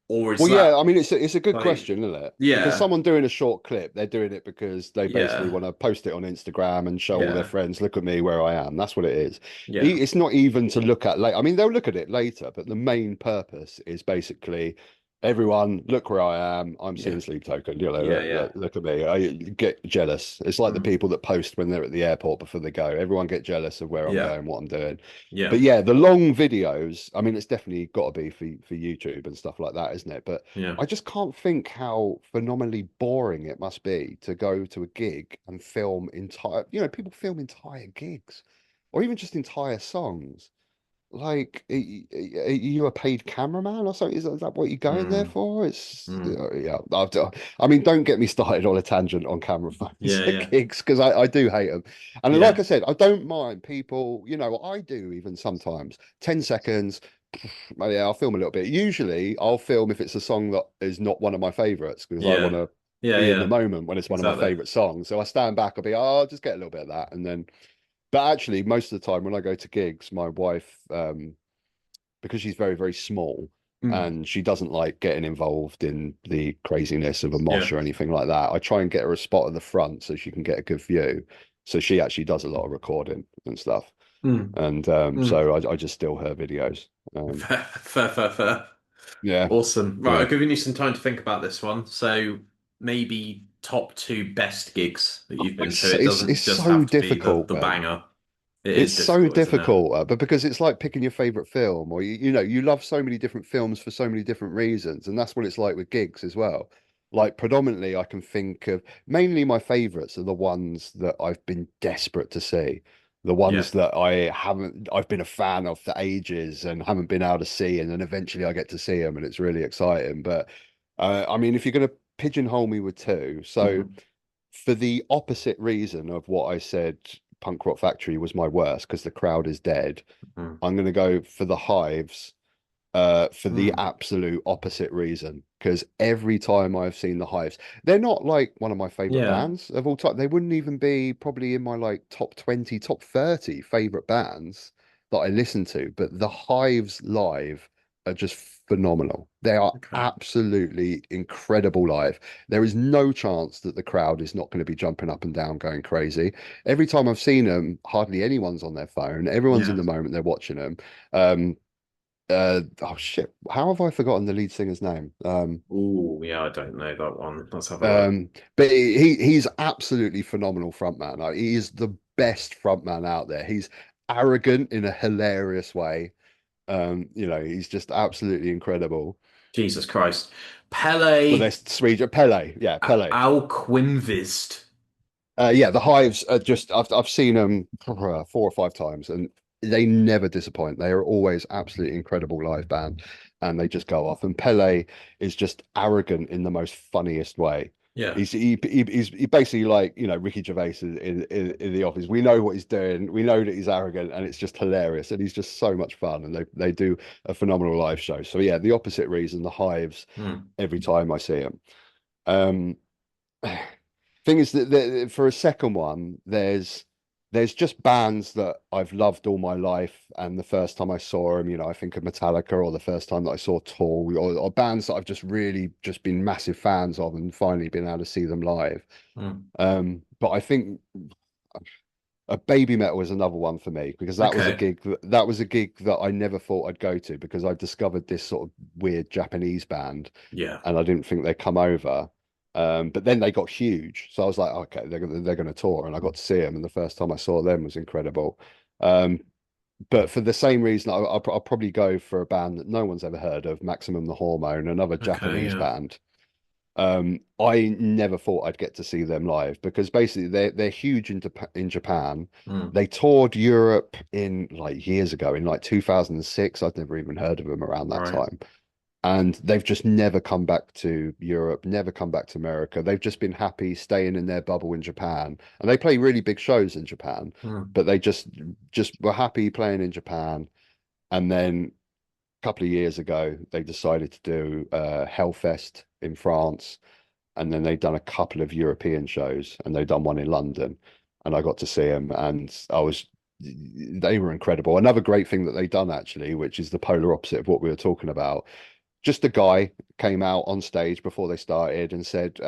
Or is yeah, I mean, it's a good like, question, isn't it? Yeah. Because someone doing a short clip, they're doing it because they basically want to post it on Instagram and show all their friends, look at me where I am. That's what it is. Yeah. It's not even to look at later. I mean, they'll look at it later, but the main purpose is basically, everyone, look where I am. I'm seeing Sleep Token. You know, look at me. I get jealous. It's like the people that post when they're at the airport before they go. Everyone get jealous of where I'm going, what I'm doing. Yeah. But yeah, the long videos, I mean, it's definitely got to be for YouTube and stuff like that, isn't it? But I just can't think how phenomenally boring it must be to go to a gig and film entire, you know, people film entire gigs or even just entire songs. Like, are you a paid cameraman or something? Is that what you're going there for? It's I mean, don't get me started on a tangent on camera phones at gigs, because I do hate them. And like I said, I don't mind people, you know, I do even sometimes 10 seconds. I'll film a little bit. Usually I'll film if it's a song that is not one of my favorites, because I want to be in the moment when it's one of my favorite songs. So I stand back, I'll be, I'll just get a little bit of that, and then. But actually, most of the time when I go to gigs, my wife, because she's very, very small and she doesn't like getting involved in the craziness of a mosh or anything like that, I try and get her a spot at the front so she can get a good view. So she actually does a lot of recording and stuff. And so I just steal her videos. Fair. Yeah. Awesome. Right, I've given you some time to think about this one. So maybe top 2 best gigs that you've been to. It doesn't just so have to difficult, be the banger. It's so difficult, but because it's like picking your favorite film, or you know, you love so many different films for so many different reasons, and that's what it's like with gigs as well. Like, predominantly, I can think of mainly my favorites are the ones that I've been desperate to see, the ones that I've been a fan of for ages and haven't been able to see, and then eventually I get to see them, and it's really exciting. But I mean, if you're going to pigeonhole me with 2, so for the opposite reason of what I said, Punk Rock Factory was my worst because the crowd is dead. I'm going to go for the Hives for the absolute opposite reason, because every time I've seen the Hives, they're not like one of my favorite bands of all time. They wouldn't even be probably in my like top 20, top 30 favorite bands that I listen to, but the Hives live are just phenomenal. They are absolutely incredible live. There is no chance that the crowd is not going to be jumping up and down going crazy. Every time I've seen them, hardly anyone's on their phone. Everyone's in the moment, they're watching them. Oh shit, how have I forgotten the lead singer's name? I don't know that one. Let's have a look. But he's absolutely phenomenal frontman. Like, he is the best frontman out there. He's arrogant in a hilarious way. You know, he's just absolutely incredible. Jesus Christ. Pele. Well, there's Sweden. Pele. Yeah, Pele. Alquinvist. The Hives are just, I've seen them 4 or 5 times, and they never disappoint. They are always absolutely incredible live band, and they just go off. And Pele is just arrogant in the most funniest way. Yeah, he's basically like, you know, Ricky Gervais in The Office. We know what he's doing. We know that he's arrogant, and it's just hilarious. And he's just so much fun. And they do a phenomenal live show. So yeah, the opposite reason, the Hives. Every time I see them. Thing is that for a second one, there's just bands that I've loved all my life, and the first time I saw them, you know, I think of Metallica, or the first time that I saw Tool, or bands that I've just really just been massive fans of and finally been able to see them live. But I think A Baby Metal was another one for me because that was a Okay. gig that was a gig that I never thought I'd go to because I discovered this sort of weird Japanese band Yeah. and I didn't think they'd come over. But then they got huge, so I was like, okay, they're gonna tour, and I got to see them, and the first time I saw them was incredible. Um, but for the same reason, I'll probably go for a band that no one's ever heard of, Maximum the Hormone, another Okay. Japanese Yeah. band. I never thought I'd get to see them live because basically they're huge in Japan. Mm. They toured Europe in like years ago, in like 2006. I'd never even heard of them around that Right. time. And they've just never come back to Europe, never come back to America. They've just been happy staying in their bubble in Japan. And they play really big shows in Japan, Mm. but they just were happy playing in Japan. And then a couple of years ago, they decided to do Hellfest in France, and then they've done a couple of European shows, and they've done one in London, and I got to see them, and they were incredible. Another great thing that they've done actually, which is the polar opposite of what we were talking about, just a guy came out on stage before they started and said,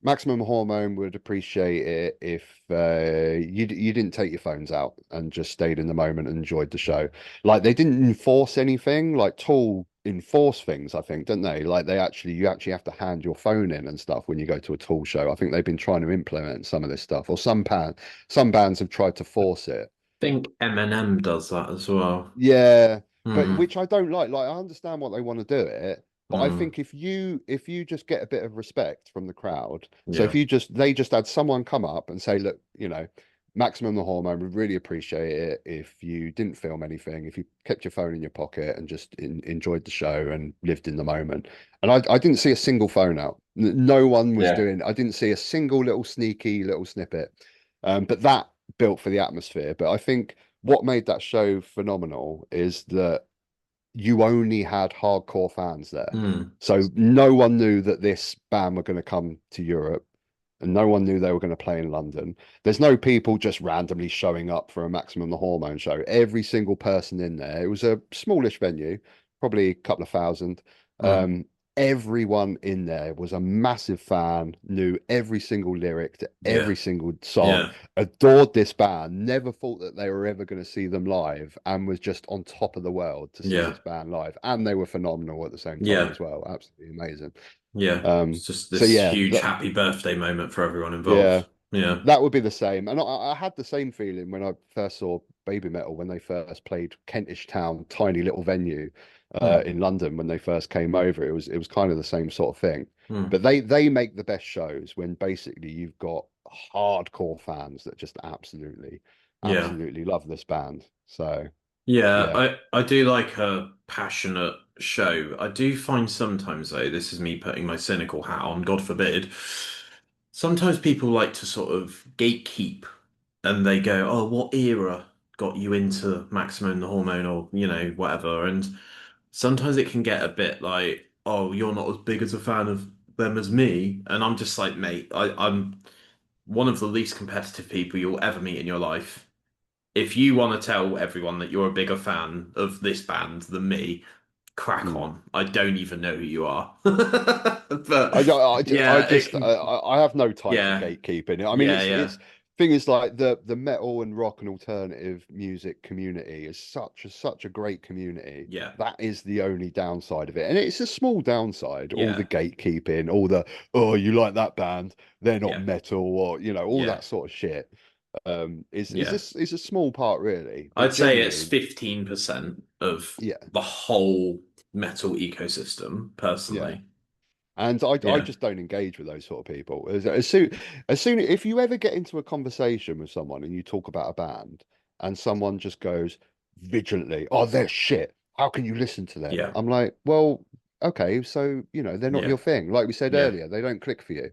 Maximum Hormone would appreciate it if you didn't take your phones out and just stayed in the moment and enjoyed the show. Like they didn't enforce anything. Like Tool enforce things, I think, don't they? Like you actually have to hand your phone in and stuff when you go to a Tool show. I think they've been trying to implement some of this stuff, or some bands have tried to force it. I think Eminem does that as well. Yeah, but Mm. which I don't like. Like I understand what they want to do it, but I Mm. think if you just get a bit of respect from the crowd, so if Yeah. they just had someone come up and say, look, Maximum the Hormone would really appreciate it if you didn't film anything, if you kept your phone in your pocket and just enjoyed the show and lived in the moment. And I didn't see a single phone out. No one was Yeah. doing. I didn't see a single little sneaky little snippet. But that built for the atmosphere. But I think what made that show phenomenal is that you only had hardcore fans there. Mm. So no one knew that this band were going to come to Europe, and no one knew they were going to play in London. There's no people just randomly showing up for a Maximum the Hormone show. Every single person in there, it was a smallish venue, probably a couple of thousand. Mm. Everyone in there was a massive fan, knew every single lyric to Yeah. every single song, Yeah. adored this band, never thought that they were ever going to see them live, and was just on top of the world to see Yeah. this band live. And they were phenomenal at the same time Yeah. as well. Absolutely amazing. Yeah. It's just So this yeah, huge happy birthday moment for everyone yeah, involved. Yeah. that would be the same. And I had the same feeling when I first saw Baby Metal when they first played Kentish Town, tiny little venue Mm. in London when they first came over. It was kind of the same sort of thing. Mm. But they make the best shows when basically you've got hardcore fans that just absolutely Yeah. love this band. So Yeah, yeah. I do like a passionate show. I do find sometimes, though, this is me putting my cynical hat on, God forbid. Sometimes people like to sort of gatekeep and they go, oh, what era got you into Maximum the Hormone or, whatever. And sometimes it can get a bit like, oh, you're not as big as a fan of them as me. And I'm just like, mate, I'm one of the least competitive people you'll ever meet in your life. If you want to tell everyone that you're a bigger fan of this band than me, crack Mm. on. I don't even know who you are. I Yeah, just I have no time yeah, for gatekeeping. I mean, yeah, it's thing is like the metal and rock and alternative music community is such a great community. yeah, That is the only downside of it, and it's a small downside. All the yeah, gatekeeping, all the you like that band, they're not yeah, metal, or all yeah, that sort of shit. Is yeah. this is a small part really, but I'd say it's generally, 15% of yeah, the whole metal ecosystem, yeah. personally. And I Yeah, just don't engage with those sort of people. As soon if you ever get into a conversation with someone and you talk about a band and someone just goes vigilantly, "Oh, they're shit. How can you listen to them?" yeah, I'm like, well, okay, so they're not yeah, your thing. Like we said yeah. earlier, they don't click for you,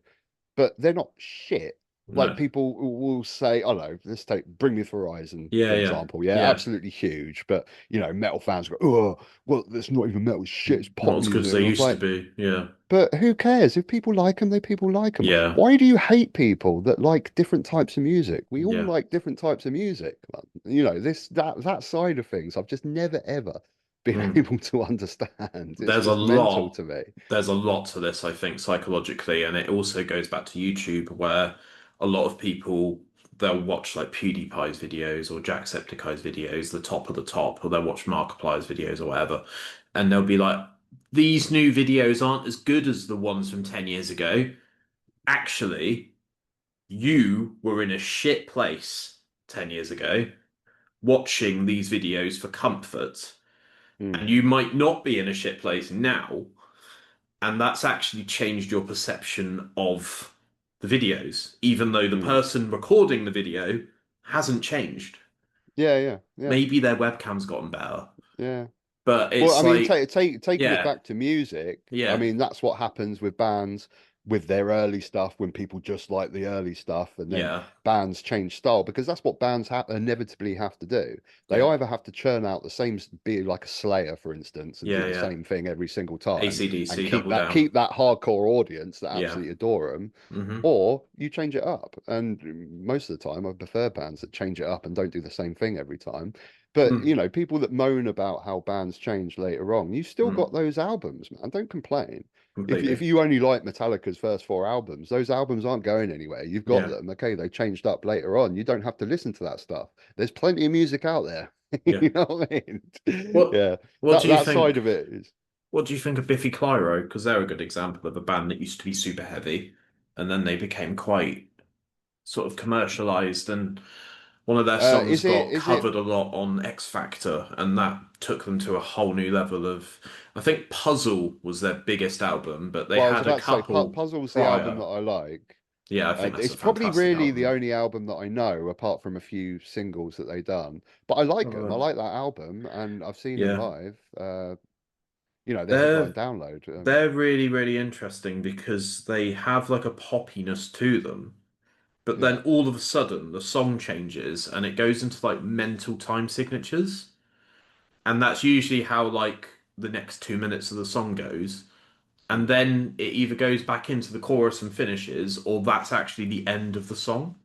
but they're not shit. Like No. people will say, I don't know, let's take Bring Me the Horizon, Yeah, for yeah, example. Yeah, yeah. absolutely huge. But metal fans go, oh, well, that's not even metal, it's shit, it's Not pop as good as music. they And I was used to like, be. Yeah, but who cares? If people like them, they people like them. yeah, Why do you hate people that like different types of music? We all yeah. like different types of music. That side of things, I've just never ever been Mm. able to understand. It's There's a just mental lot. to me. There's a lot to this, I think, psychologically, and it also goes back to YouTube, where a lot of people they'll watch like PewDiePie's videos or Jacksepticeye's videos, the top of the top, or they'll watch Markiplier's videos or whatever, and they'll be like, these new videos aren't as good as the ones from 10 years ago. Actually, you were in a shit place 10 years ago watching these videos for comfort, Mm, and you might not be in a shit place now, and that's actually changed your perception of the videos, even though the mm. person recording the video hasn't changed. Yeah, yeah, yeah, Maybe their webcam's gotten better, yeah. but Well, it's I mean, like, taking it yeah, back to music. I yeah, mean, that's what happens with bands with their early stuff when people just like the early stuff, and then yeah, bands change style because that's what bands inevitably have to do. They yeah, either have to churn out the same, be like a Slayer, for instance, and do yeah, the yeah. same thing every single time, and AC/DC, keep double that down. keep that hardcore audience that Yeah. absolutely adore them, or you change it up. And most of the time, I prefer bands that change it up and don't do the same thing every time. But Mm, people that moan about how bands change later on, you still mm, got those albums, man. Don't complain. If completely. you only like Metallica's first four albums, those albums aren't going anywhere. You've got Yeah, them. Okay, they changed up later on. You don't have to listen to that stuff. There's plenty of music out there. yeah. You know what I mean? What Yeah. what That do you that think? side of it is What do you think of Biffy Clyro? Because they're a good example of a band that used to be super heavy, and then they became quite sort of commercialized, and one of their songs is it got is it covered a lot on X Factor, and that took them to a whole new level of. I think Puzzle was their biggest album, but they well, I was had a about to say couple Puzzle's the album prior. that I like. Yeah, I think that's It's a probably fantastic really the album. only album that I know, apart from a few singles that they done. But I like them. I Uh, like that album, and I've seen them yeah, live. They're headline they're download. they're really really interesting because they have like a poppiness to them. But then Yeah. all of a sudden, the song changes and it goes into like mental time signatures. And that's usually how like the next 2 minutes of the song goes. And Mm, then it either goes back into the chorus and finishes, or that's actually the end of the song.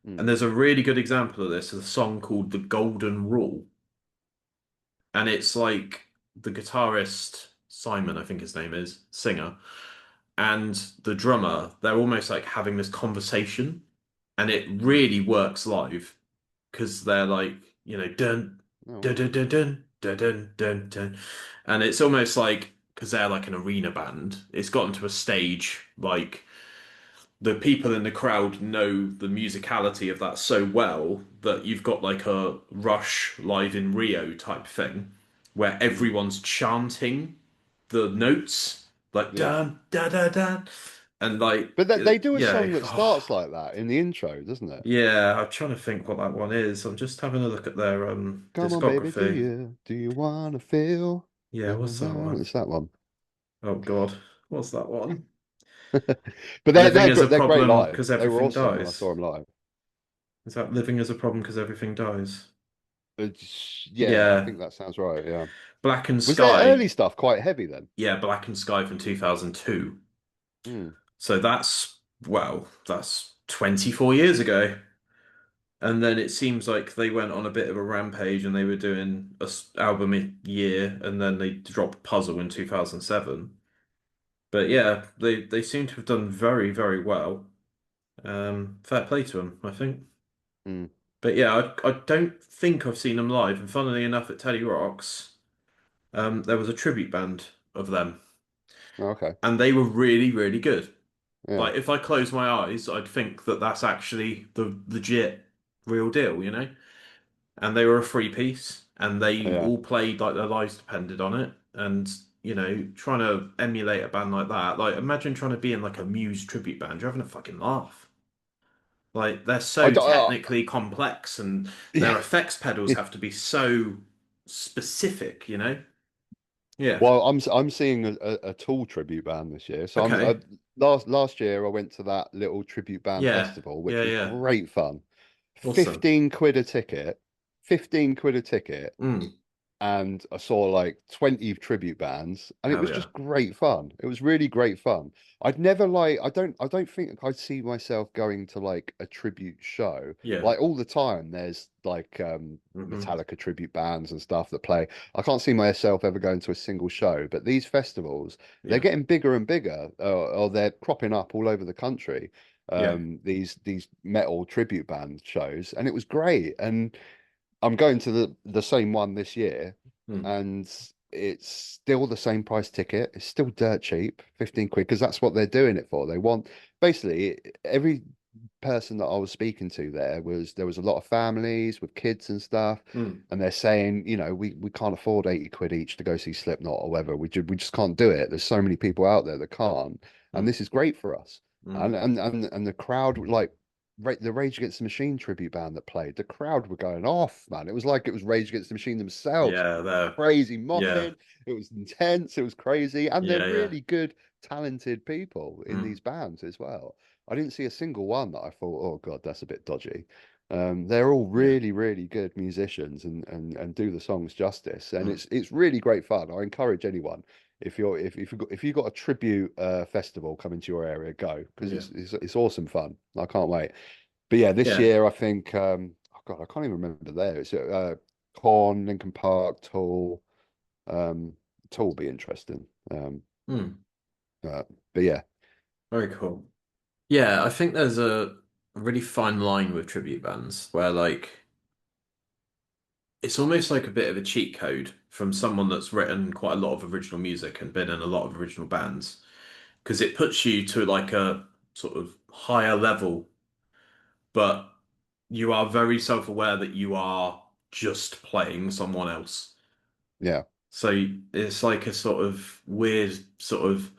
mm, And there's a really good example of this, a song called The Golden Rule. And it's like the guitarist, Simon, I think his name is, singer, and the drummer, they're almost like having this conversation. And it really works live because they're like, dun oh dun wow. dun dun dun dun dun dun dun, and it's almost like because they're like an arena band, it's gotten to a stage like the people in the crowd know the musicality of that so well that you've got like a Rush live in Rio type thing where Mm, everyone's chanting the notes like yeah. dun dun dun dun, and like But they do a yeah, song that oh. starts like that in the intro, doesn't it? Yeah, I'm trying to think what that one is. I'm just having a look at their Come on, baby, discography. do you wanna feel? Yeah, what's that one? It's that one. Oh God, what's that one? But Living is a they're great problem live. because They were everything awesome when I saw dies. them live. Is that living is a problem because everything dies? Yeah, I Yeah, think that sounds right. Yeah. Black and Was their Sky. early stuff quite heavy then? Yeah, Black and Sky from 2002. Hmm. So that's 24 years ago. And then it seems like they went on a bit of a rampage and they were doing a album a year and then they dropped Puzzle in 2007. But yeah, they seem to have done very, very well. Fair play to them, I think. Hmm. But yeah, I don't think I've seen them live. And funnily enough, at Teddy Rocks, there was a tribute band of them, Okay. and they were really, really good. Yeah. Like if I close my eyes, I'd think that that's actually the legit, real deal, you know? And they were a free piece, and they Yeah. all played like their lives depended on it. And trying to emulate a band like that, like imagine trying to be in like a Muse tribute band. You're having a fucking laugh. Like they're I so don't. technically complex and their Yeah. effects pedals have to be so specific, you know? Yeah. Well, I'm seeing a Tool tribute band this year. So Okay. last year I went to that little tribute band Yeah. festival, which Yeah, was yeah. great fun. Awesome. 15 quid a ticket. 15 quid a ticket. Mm. And I saw like 20 tribute bands, and it Hell was yeah. just great fun. It was really great fun. I don't think I'd see myself going to like a tribute show. Yeah. Like all the time there's like Hmm. Metallica tribute bands and stuff that play. I can't see myself ever going to a single show, but these festivals, they're Yeah. getting bigger and bigger, or they're cropping up all over the country. Yeah. these metal tribute band shows, and it was great. And I'm going to the same one this year, Mm. and it's still the same price ticket. It's still dirt cheap, 15 quid, because that's what they're doing it for. They want basically every person that I was speaking to there was a lot of families with kids and stuff, Mm. and they're saying, we can't afford 80 quid each to go see Slipknot or whatever. We just can't do it. There's so many people out there that can't, and Mm. this is great for us. Mm. And the crowd, like the Rage Against the Machine tribute band that played, the crowd were going off, man. It was like it was Rage Against the Machine themselves. Yeah, they're Crazy yeah, moshing. It was intense. It was crazy, and they're yeah, yeah. really good, talented people in Mm. these bands as well. I didn't see a single one that I thought, oh God, that's a bit dodgy. They're all Yeah. really, really good musicians and do the songs justice, and Mm. it's really great fun. I encourage anyone, if you've got a tribute festival coming to your area, go, because Yeah. it's awesome fun. I can't wait. But yeah, this Yeah. year I think oh God, I can't even remember there. It's Korn, Linkin Park, Tool. Um, Tool will be interesting. Mm. But yeah, Very cool. Yeah, I think there's a really fine line with tribute bands where like it's almost like a bit of a cheat code from someone that's written quite a lot of original music and been in a lot of original bands because it puts you to like a sort of higher level, but you are very self-aware that you are just playing someone else. yeah. So it's like a sort of weird sort of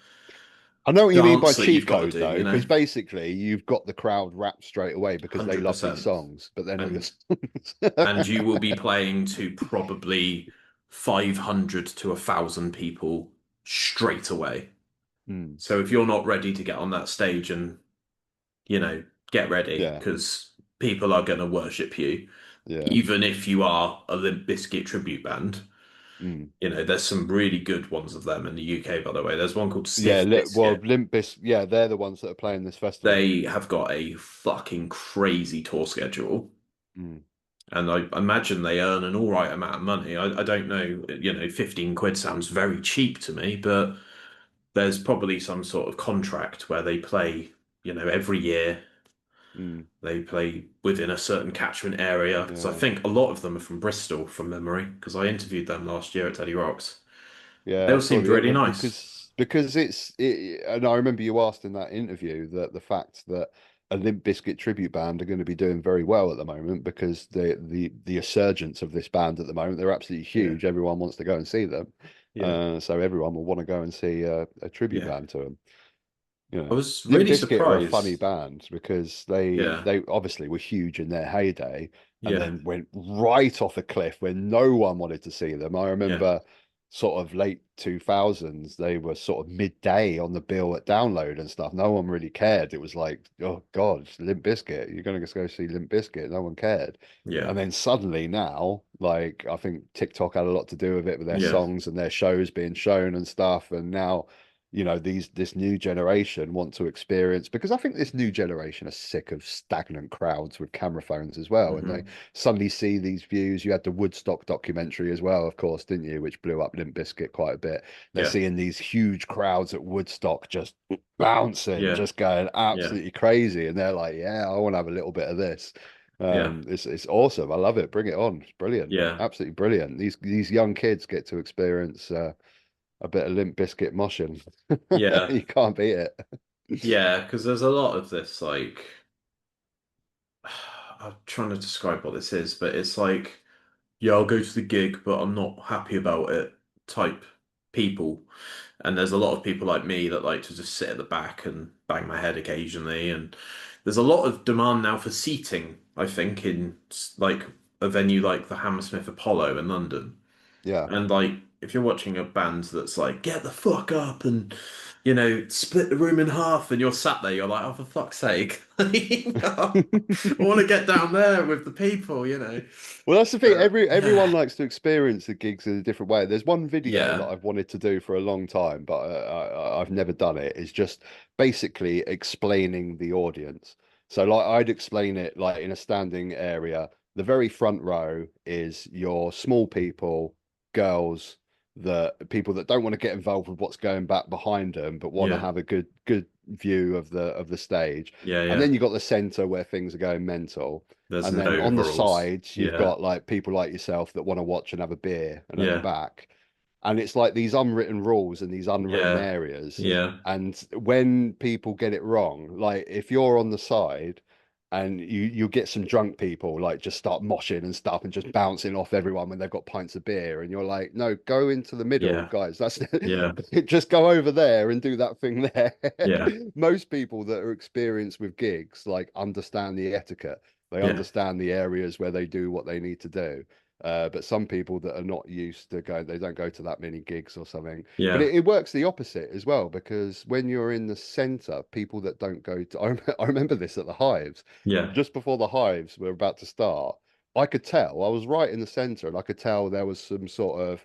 I know what you mean by dance that you've cheat got to code do, though, you know? because basically you've got the crowd wrapped straight away because they love these 100%. songs, but they're not your And songs. and you will be playing to probably 500 to 1,000 people straight away. Hmm. So if you're not ready to get on that stage and, get ready Yeah, because people are going to worship you, yeah. even if you are a Limp Bizkit tribute band. Mm. There's some really good ones of them in the UK, by the way. There's one called Yeah, Stiff well, Bizkit. Limp Bizkit, yeah, they're the ones that are playing this festival. They have got a fucking crazy tour schedule. Mm. And I imagine they earn an all right amount of money. I don't know, 15 quid sounds very cheap to me, but there's probably some sort of contract where they play, every year Mm. they play within a certain catchment area. Because I Yeah. think a lot of them are from Bristol from memory, because I interviewed them last year at Teddy Rocks. They Yeah, all I saw seemed the really other nice. because and I remember you asked in that interview that the fact that a Limp Bizkit tribute band are going to be doing very well at the moment because the resurgence of this band at the moment, they're absolutely Yeah. huge. Everyone wants to go and see them. Yeah. So everyone will want to go and see a tribute Yeah. band to them. I was Limp really Bizkit are a funny surprised. band because they Yeah. they obviously were huge in their heyday and Yeah. then went right off a cliff when no one wanted to see them. I Yeah. remember sort of late 2000s, they were sort of midday on the bill at Download and stuff. No one really cared. It was like, oh God, Limp Bizkit. You're going to go see Limp Bizkit. No one cared. Yeah. And then suddenly now, like I think TikTok had a lot to do with it with their Yeah. songs and their shows being shown and stuff. And now this new generation want to experience, because I think this new generation are sick of stagnant crowds with camera phones as well, and they Hmm. suddenly see these views. You had the Woodstock documentary as well, of course, didn't you, which blew up Limp Bizkit quite a bit. They're Yeah. seeing these huge crowds at Woodstock just bouncing, Yeah. just going Yeah. absolutely crazy, and they're like, yeah, I want to have a little bit of this. Yeah. It's awesome. I love it. Bring it on. It's brilliant. Yeah. Absolutely brilliant. These young kids get to experience a bit of Limp Biscuit moshing. Yeah. You can't beat it. Yeah, because there's a lot of this, like, I'm trying to describe what this is, but it's like, yeah, I'll go to the gig, but I'm not happy about it type people. And there's a lot of people like me that like to just sit at the back and bang my head occasionally. And there's a lot of demand now for seating, I think, in like a venue like the Hammersmith Apollo in London. Yeah. And like, if you're watching a band that's like, get the fuck up and, split the room in half, and you're sat there, you're like, oh, for fuck's sake. I want to get down there with the people. Well, that's the thing. But Everyone likes to experience the gigs in a different way. There's one video that yeah, I've wanted to do for a long time, but I've never done it. It's just basically explaining the audience. So, like, I'd explain it like in a standing area. The very front row is your small people, girls, the people that don't want to get involved with what's going back behind them, but want to yeah, have a good view of the stage. Yeah, And yeah. then you've got the center where things are going mental. There's And no then on the overalls. sides, you've Yeah, got like people like yourself that want to watch and have a beer, and at the yeah, back. And it's like these unwritten rules and these unwritten yeah, areas. yeah, And when people get it wrong, like if you're on the side and you get some drunk people like just start moshing and stuff and just bouncing off everyone when they've got pints of beer, and you're like, no, go into the middle, yeah, guys. That's yeah, just go over there and do that thing there. yeah, Most people that are experienced with gigs like understand the etiquette. They yeah, understand the areas where they do what they need to do. But some people that are not used to going, they don't go to that many gigs or something. But yeah, it works the opposite as well, because when you're in the center, people that don't go to, I remember this at the Hives, yeah. just before the Hives were about to start. I could tell, I was right in the center, and I could tell there was some sort of,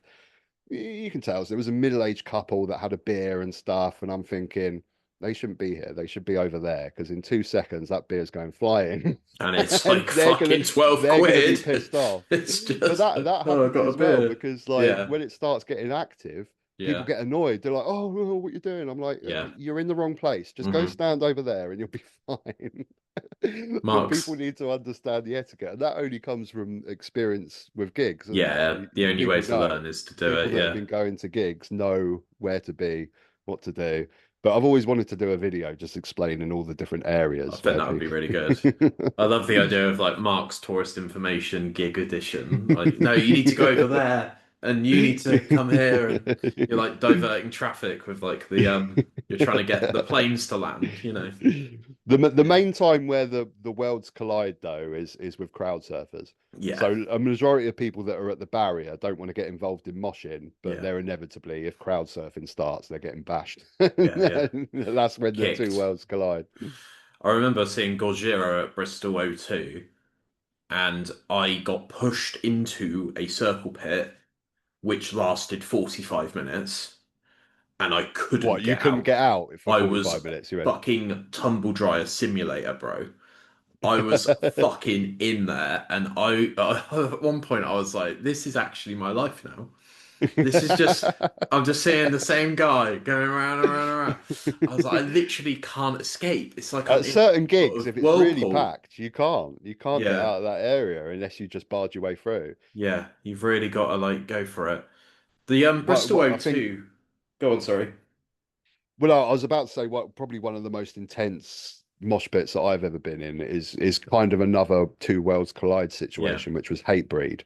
you can tell, there was a middle-aged couple that had a beer and stuff. And I'm thinking, they shouldn't be here. They should be over there, because in 2 seconds that beer's going flying. And it's And like fucking 12 they're gonna be quid. pissed off. It's just, But that oh, I happens got a as well, beer. because like Yeah, when it starts getting active, people yeah, get annoyed. They're like, "Oh, oh, what you doing?" I'm like, yeah. "You're in the wrong place. Just go Hmm. stand over there, and you'll be fine." But people Marks. need to understand the etiquette, and that only comes from experience with gigs, isn't it? Yeah, the only way People to know. learn is to do People it. that have Yeah. been going to gigs know where to be, what to do. But I've always wanted to do a video just explaining all the different I areas think where that would be people. really good. I love the idea of like Mark's tourist information gig edition. Like, no, you need to go over there and you need to come here, and you're like diverting traffic with like the you're trying to get the planes to land, you know. The Yeah. main time where the worlds collide though is with crowd surfers. Yeah. So a majority of people that are at the barrier don't want to get involved in moshing, but Yeah. they're inevitably, if crowd surfing starts, they're getting bashed. Yeah. Yeah. That's when the two Kicked. worlds collide. I remember seeing Gojira at Bristol O2 and I got pushed into a circle pit which lasted 45 minutes and I couldn't What, you get couldn't out. get out for I was 45 minutes, you reckon? fucking tumble dryer simulator, bro. I was fucking in there, and I at one point I was like, "This is actually my life now. This is just I'm just seeing the same guy going around and around and around." I was like, "I literally can't escape. It's like I'm At in certain a sort gigs, of if it's really whirlpool." packed, you can't get Yeah, out of that area unless you just barge your way through. yeah, you've really got to like go for it. The Bristol What I think. O2. Go on, sorry. Well, I was about to say what probably one of the most intense mosh pits that I've ever been in is kind of another two worlds collide Yeah. situation, which was Hatebreed.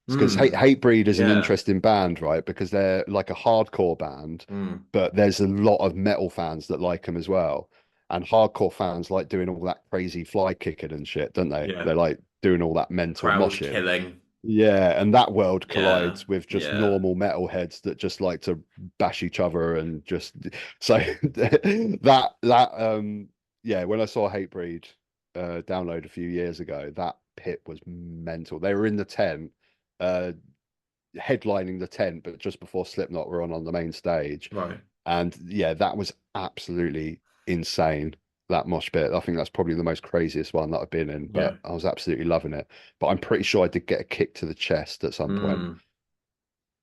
Because Mm, Hatebreed is an yeah. interesting band, right? Because they're like a hardcore band, Mm, but there's a lot of metal fans that like them as well. And hardcore fans like doing all that crazy fly kicking and shit, don't they? yeah. They're like doing all that mental Crowd moshing. killing. Yeah, and that world Yeah. collides with just Yeah. normal metalheads that just like to bash each other and just so that yeah, when I saw Hatebreed download a few years ago, that pit was mental. They were in the tent, uh headlining the tent, but just before Slipknot were on the main stage. Right. And yeah, that was absolutely insane. That mosh pit. I think that's probably the most craziest one that I've been in, Yeah. but I was absolutely loving it. But I'm pretty sure I did get a kick to the chest at some point, Mm,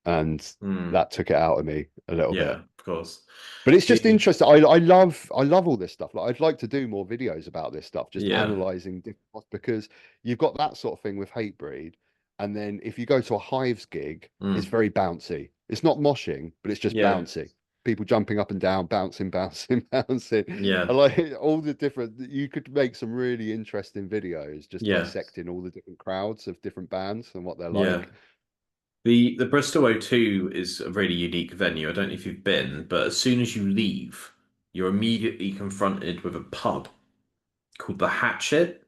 and mm. that took it out of me a little Yeah, bit. of course. But it's just The- interesting. I love all this stuff. Like I'd like to do more videos about this stuff, just yeah. analyzing different, because you've got that sort of thing with Hatebreed, and then if you go to a Hives gig, it's Mm, very bouncy. It's not moshing, but it's just yeah. bouncy. People jumping up and down, bouncing, bouncing, bouncing. Yeah. I like all the different. You could make some really interesting videos just Yeah. dissecting all the different crowds of different bands and what they're Yeah. like. The Bristol O2 is a really unique venue. I don't know if you've been, but as soon as you leave, you're immediately confronted with a pub called the Hatchet.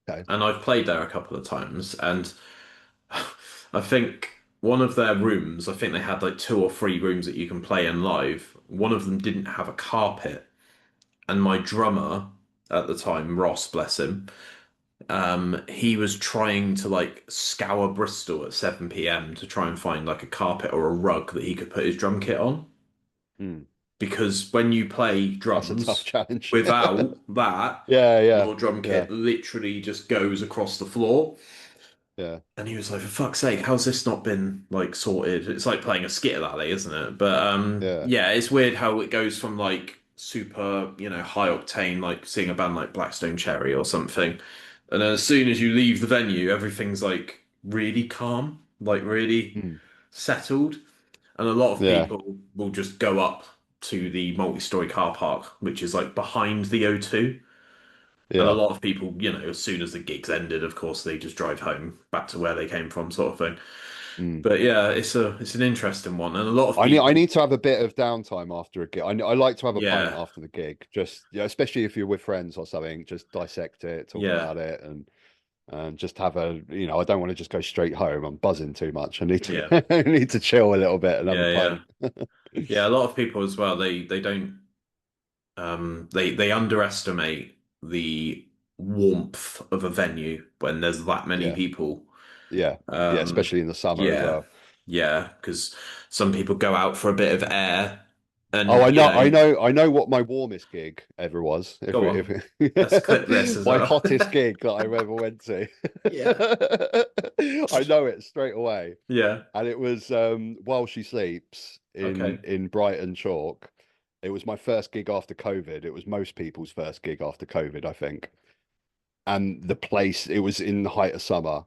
Okay. And I've played there a couple of times, and I think one of their rooms, I think they had like two or three rooms that you can play in live. One of them didn't have a carpet, and my drummer at the time, Ross, bless him, he was trying to like scour Bristol at 7 p.m. to try and find like a carpet or a rug that he could put his drum kit on. Hmm. Because when you play That's a tough drums challenge. without that, Yeah, your drum yeah, kit literally just goes across the floor. yeah. And he was like, for fuck's sake, how's this not been like sorted? It's like playing a skittle alley, isn't it? But Yeah. yeah, it's weird how it goes from like super, high octane, like seeing a band like Blackstone Cherry or something. And then as soon as you leave the venue, everything's like really calm, like really Mm. settled. And a lot of Yeah. people will just go up to the multi-story car park, which is like behind the O2. And a Yeah. lot of people, as soon as the gigs ended, of course, they just drive home back to where they came from, sort of thing. Mm. But yeah, it's an interesting one, and a lot of I people, need to have a bit of downtime after a gig. I like to have a pint yeah, after the gig, just especially if you're with friends or something. Just dissect it, talk yeah, about it, and just have a I don't want to just go straight home. I'm buzzing too much. I need yeah, to I need to chill a little bit and have a yeah, yeah, pint. yeah. A lot of people as well. They don't they underestimate the warmth of a venue when there's that many Yeah, people. yeah, yeah. Um, Especially in the summer as yeah, well. yeah, because some people go out for a bit of air, Oh, and I know what my warmest gig ever was. go If on. Let's clip this as my well. hottest gig that I ever went to, Yeah, I know it straight away. yeah. And it was While She Sleeps Okay. in Brighton Chalk. It was my first gig after COVID. It was most people's first gig after COVID, I think. And the place, it was in the height of summer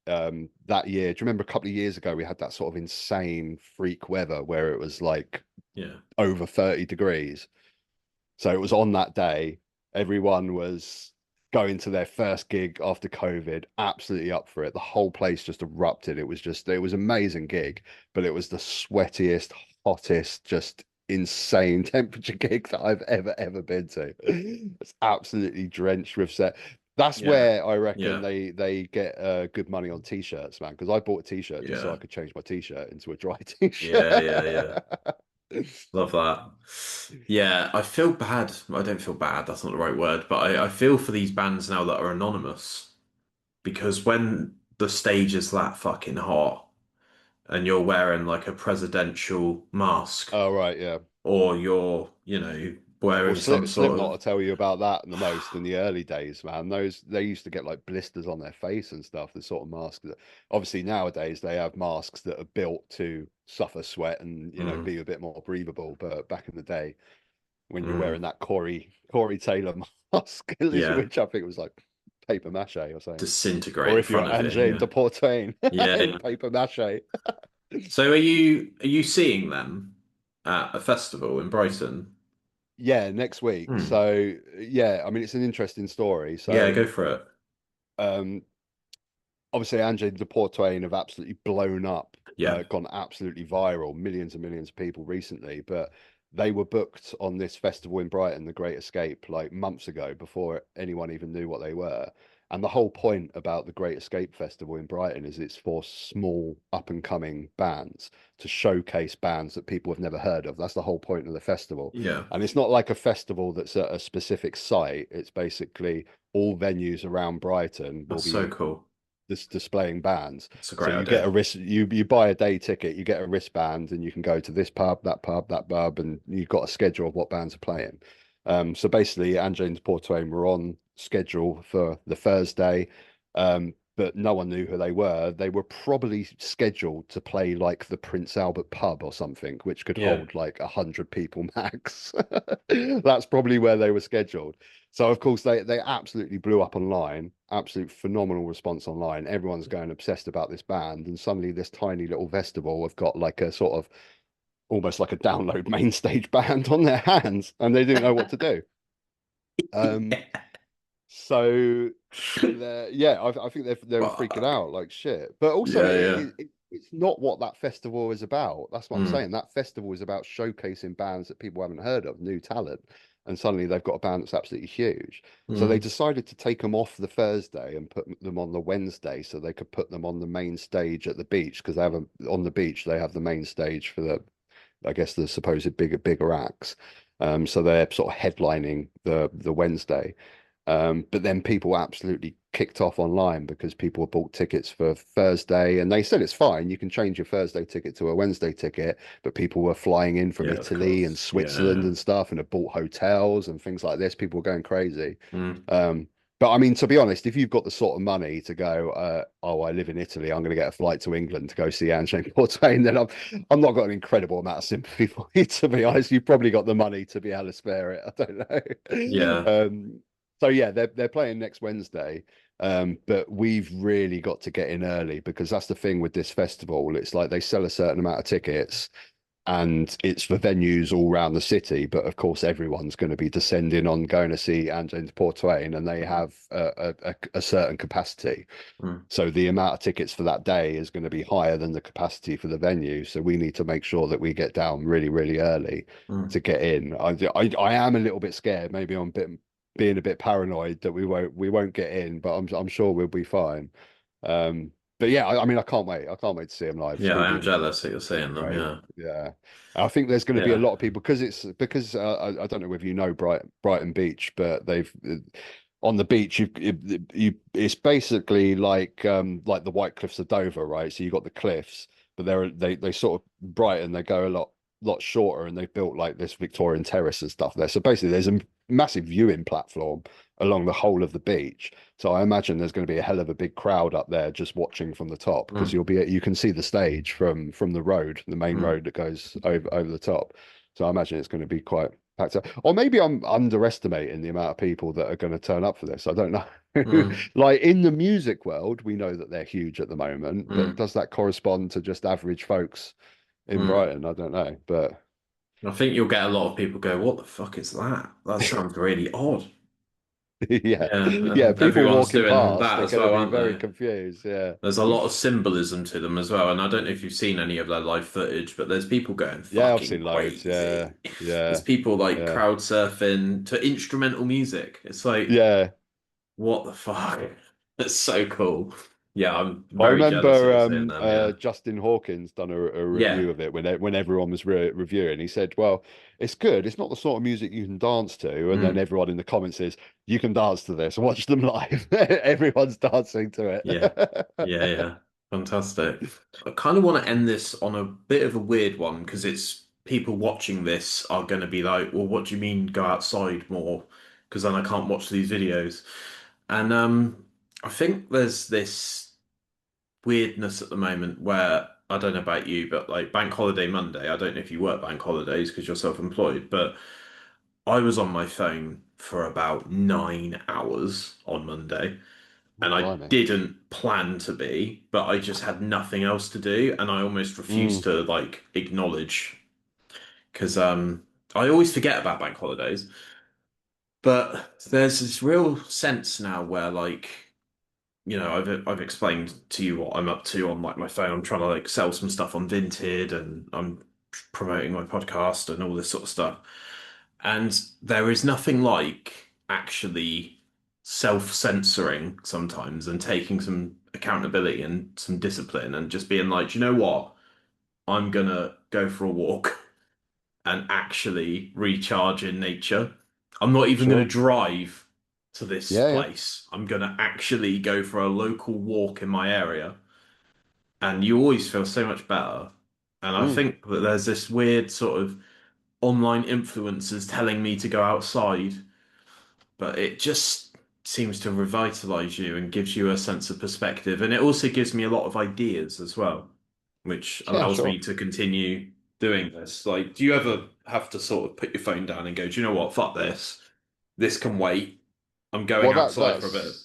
that year. Do you remember a couple of years ago we had that sort of insane freak weather where it was like Yeah, over 30 degrees? So it was on that day. Everyone was going to their first gig after COVID, absolutely up for it. The whole place just erupted. It was an amazing gig, but it was the sweatiest, hottest, just insane temperature gig that I've ever been to. It's absolutely drenched with set. That's yeah, where I reckon yeah, they get good money on t-shirts, man. Because I bought a t-shirt just so I yeah, could change my t-shirt into a dry yeah, yeah, yeah. t-shirt. Love that. Yeah, I feel bad. I don't feel bad, that's not the right word, but I feel for these bands now that are anonymous because when the stage is that fucking hot and you're wearing like a presidential mask Oh right, yeah. or you're, Well, wearing some sort Slipknot will of tell you about that the most in the early days, man. Those they used to get like blisters on their face and stuff. The sort of mask that obviously nowadays they have masks that are built to suffer sweat and mm, be a bit more breathable. But back in the day, when you're mm, wearing that Corey Taylor mask, yeah, which I think was like paper mache or something, disintegrate or in if you're front of you. Angine Yeah. de Portwain, Yeah. paper mache. So are you seeing them at a festival in Brighton? Yeah, next week. Hmm. So yeah, I mean it's an interesting story. Yeah, So go for it. um obviously Angela de Portwain have absolutely blown up, Yeah. gone absolutely viral, millions and millions of people recently, but they were booked on this festival in Brighton, The Great Escape, like months ago before anyone even knew what they were. And the whole point about the Great Escape Festival in Brighton is it's for small up and coming bands to showcase bands that people have never heard of. That's the whole point of the festival. Yeah. And it's not like a festival that's at a specific site. It's basically all venues around Brighton will That's so be cool. displaying bands. That's a So great you get idea. a you buy a day ticket, you get a wristband, and you can go to this pub, that pub, that pub, and you've got a schedule of what bands are playing. So basically, Angela and Portwain were on schedule for the Thursday, but no one knew who they were. They were probably scheduled to play like the Prince Albert pub or something, which could Yeah. hold like 100 people max. That's probably where they were scheduled. So of course they absolutely blew up online, absolute phenomenal response online. Everyone's going obsessed about this band, and suddenly this tiny little festival have got like a sort of almost like a download main stage band on their hands, and they didn't know what to do. Um, so yeah, I think they were freaking Fuck. out like shit. But also, Yeah, yeah. it's not what that festival is about. That's what I'm Mm. saying. That festival is about showcasing bands that people haven't heard of, new talent. And suddenly they've got a band that's absolutely huge. So they Mm. decided to take them off the Thursday and put them on the Wednesday so they could put them on the main stage at the beach because they have on the beach they have the main stage for I guess the supposed bigger acts. So they're sort of headlining the Wednesday. But then people absolutely kicked off online because people bought tickets for Thursday and they said it's fine. You can change your Thursday ticket to a Wednesday ticket, but people were flying in from Yeah, of Italy and course. Switzerland Yeah. and stuff and had bought hotels and things like this. People were going crazy. Mm. Um, But I mean, to be honest, if you've got the sort of money to go, oh, I live in Italy, I'm going to get a flight to England to go see Ange Portain, then I'm not got an incredible amount of sympathy for you, to be honest. You've probably got the money to be able to spare it. I don't know. Yeah. So yeah, they're playing next Wednesday. But we've really got to get in early because that's the thing with this festival. It's like they sell a certain amount of tickets and it's for venues all around the city. But of course, everyone's going to be descending on going to see Ange Portain, and they have a certain capacity. Mm. So the amount of tickets for that day is going to be higher than the capacity for the venue. So we need to make sure that we get down really, really early to get in. I am a little bit scared. Maybe I'm being a bit paranoid that we won't get in, but I'm sure we'll be fine. But yeah, I mean, I can't wait. I can't wait to see him live. Yeah, I am jealous that you're seeing them. Great. Yeah. Yeah. I think there's going to be a Yeah. lot of people because I don't know whether you know Brighton Beach, but they've on the beach it's basically like the White Cliffs of Dover, right? So you've got the cliffs, but they sort of Brighton, they go a lot shorter, and they've built like this Victorian terrace and stuff there. So basically there's a massive viewing platform along the whole of the beach. So I imagine there's going to be a hell of a big crowd up there just watching from the top because you can see the stage from the road, the main road that goes over the top. So I imagine it's going to be quite packed up. Or maybe I'm underestimating the amount of people that are going to turn up for this. I don't know. Like in the music world, we know that they're huge at the moment, but does that correspond to just average folks in Brighton? I don't know, but I think you'll get a lot of people go, "What the fuck is that? That sounds really odd." yeah, and people everyone's walking doing past, that they're as going well, to be aren't very they? confused. Yeah, There's a lot of symbolism to them as well, and I don't know if you've seen any of their live footage, but there's people going yeah, I've fucking seen loads. crazy. Yeah, There's yeah, people like yeah, crowd surfing to instrumental music. It's like, yeah. what the fuck? That's so cool. Yeah, I'm I very jealous that remember you're seeing them. Yeah. Justin Hawkins done a Yeah. review of it when everyone was reviewing. He said, "Well, it's good. It's not the sort of music you can dance to." And then Mm. everyone in the comments says, "You can dance to this. Watch them live." Everyone's dancing to Yeah. it. Yeah. Fantastic. I kind of want to end this on a bit of a weird one because it's people watching this are going to be like, well, what do you mean go outside more? Because then I can't watch these videos. And I think there's this weirdness at the moment where I don't know about you, but like Bank Holiday Monday, I don't know if you work bank holidays because you're self-employed, but I was on my phone for about 9 hours on Monday. Oh, And I blimey. didn't plan to be, but I just had nothing else to do, and I almost refused to like acknowledge because I always forget about bank holidays. But there's this real sense now where like I've explained to you what I'm up to on like my phone. I'm trying to like sell some stuff on Vinted, and I'm promoting my podcast and all this sort of stuff. And there is nothing like actually self-censoring sometimes and taking some accountability and some discipline and just being like, "Do you know what? I'm gonna go for a walk and actually recharge in nature. I'm not even gonna Sure. drive to this Yeah, yeah. place. I'm gonna actually go for a local walk in my area." And you always feel so much better. And I Mm. think that there's this weird sort of online influencers telling me to go outside, but it just seems to revitalize you and gives you a sense of perspective. And it also gives me a lot of ideas as well, which Yeah, allows sure. me to continue doing this. Like, do you ever have to sort of put your phone down and go, do you know what? Fuck this. This can wait. I'm going Well, outside for a bit.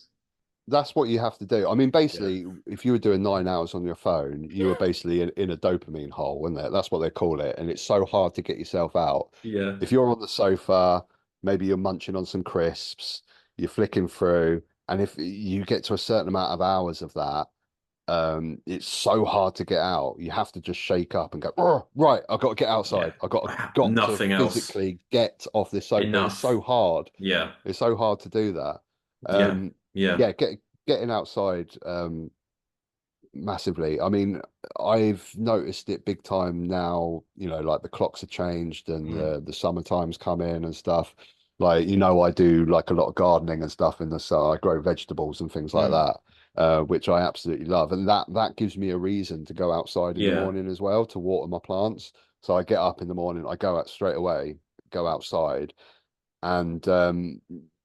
that's what you have to do. I mean, Yeah. basically, if you were doing 9 hours on your phone, you were basically in a dopamine hole, weren't it? That's what they call it. And it's so hard to get yourself out. Yeah. If you're on the sofa, maybe you're munching on some crisps, you're flicking through, and if you get to a certain amount of hours of that, it's so hard to get out. You have to just shake up and go, oh, right, I've got to get Yeah. outside. Got to Nothing else. physically get off this sofa. And it's Enough. so hard. Yeah. It's so hard to do that. Yeah. Yeah. Yeah, getting outside massively. I mean, I've noticed it big time now, like the clocks have changed and Mm. the summertime's come in and stuff. Like, I do like a lot of gardening and stuff in the summer. I grow vegetables and things like Mm. that, which I absolutely love. And that gives me a reason to go outside in the Yeah. morning as well to water my plants. So I get up in the morning, I go out straight away, go outside, and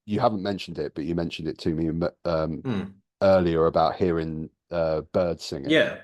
you haven't mentioned it, but you mentioned it to me Hmm. earlier about hearing birds singing. Yeah.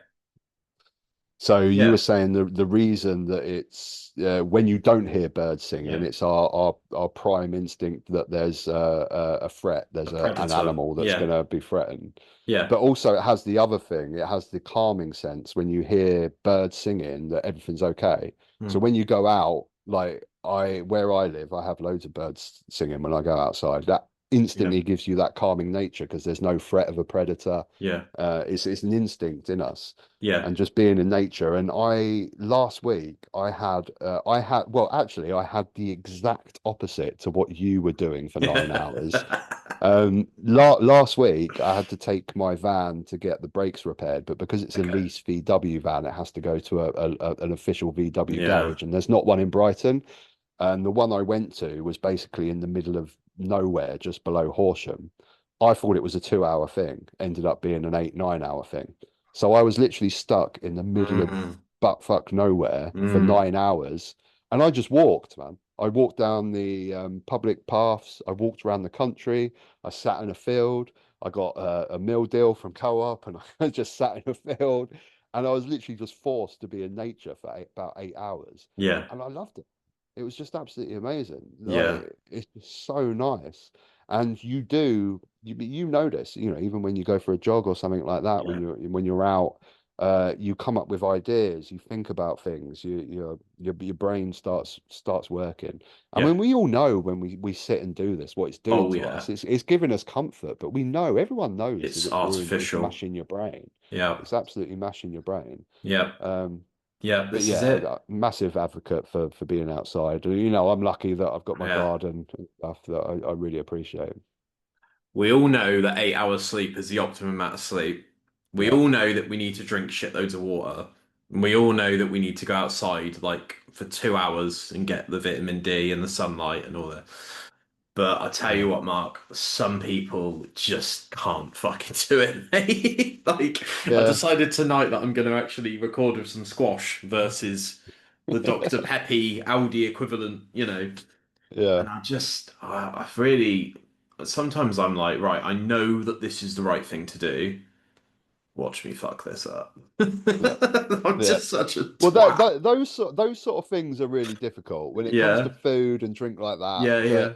So you were Yeah. saying the reason that it's when you don't hear birds singing, Yeah. it's our prime instinct that there's a threat, A there's an predator. animal that's Yeah. going to be threatened. Yeah. But also it has the other thing, it has the calming sense when you hear birds singing that everything's okay. So Hmm. when you go out, like where I live, I have loads of birds singing when I go outside. That Yeah. instantly gives you that calming nature because there's no threat of a predator. Yeah. It's an instinct in us Yeah. and just being in nature. And I last week I had well actually I had the exact opposite to what you were doing for 9 hours. Last week I had to take my van to get the brakes repaired, but because it's a Okay. lease VW van, it has to go to an official VW Yeah. garage, and there's not one in Brighton. And the one I went to was basically in the middle of nowhere, just below Horsham. I thought it was a 2 hour thing, ended up being an 8, 9 hour thing. So I was literally stuck in the middle of Mm. buttfuck nowhere for Mm. 9 hours. And I just walked, man. I walked down the public paths. I walked around the country. I sat in a field. I got a meal deal from Co-op and I just sat in a field. And I was literally just forced to be in nature for about 8 hours. Yeah. And I loved it. It was just absolutely amazing. Yeah. Like it's just so nice. And you notice, even when you go for a jog or something like that, Yeah. when you're out, you come up with ideas, you think about things, your brain starts working. I Yeah. mean, we all know when we sit and do this, what it's doing Oh to yeah. us. It's giving us comfort, but everyone knows that It's it's doing, it's artificial. mashing your brain. Yeah. It's absolutely mashing your brain. Yeah. Um, Yeah. but This is yeah, it. massive advocate for being outside. I'm lucky that I've got my Yeah. garden and stuff that I really appreciate. We all know that 8 hours sleep is the optimum amount of sleep. We Yeah, all know that we need to drink shitloads of water. And we all know that we need to go outside like for 2 hours and get the vitamin D and the sunlight and all that. But I tell yeah, you what, Mark, some people just can't fucking do it, mate. Like, I yeah, decided tonight that I'm going to actually record with some squash versus the Dr. Peppy Audi equivalent. yeah, And I've really, sometimes I'm like, right, I know that this is the right thing to do. Watch me fuck this up. yeah, I'm yeah. just such a Well, twat. those sort of things are really difficult when it comes to Yeah, food and drink like that. yeah, yeah,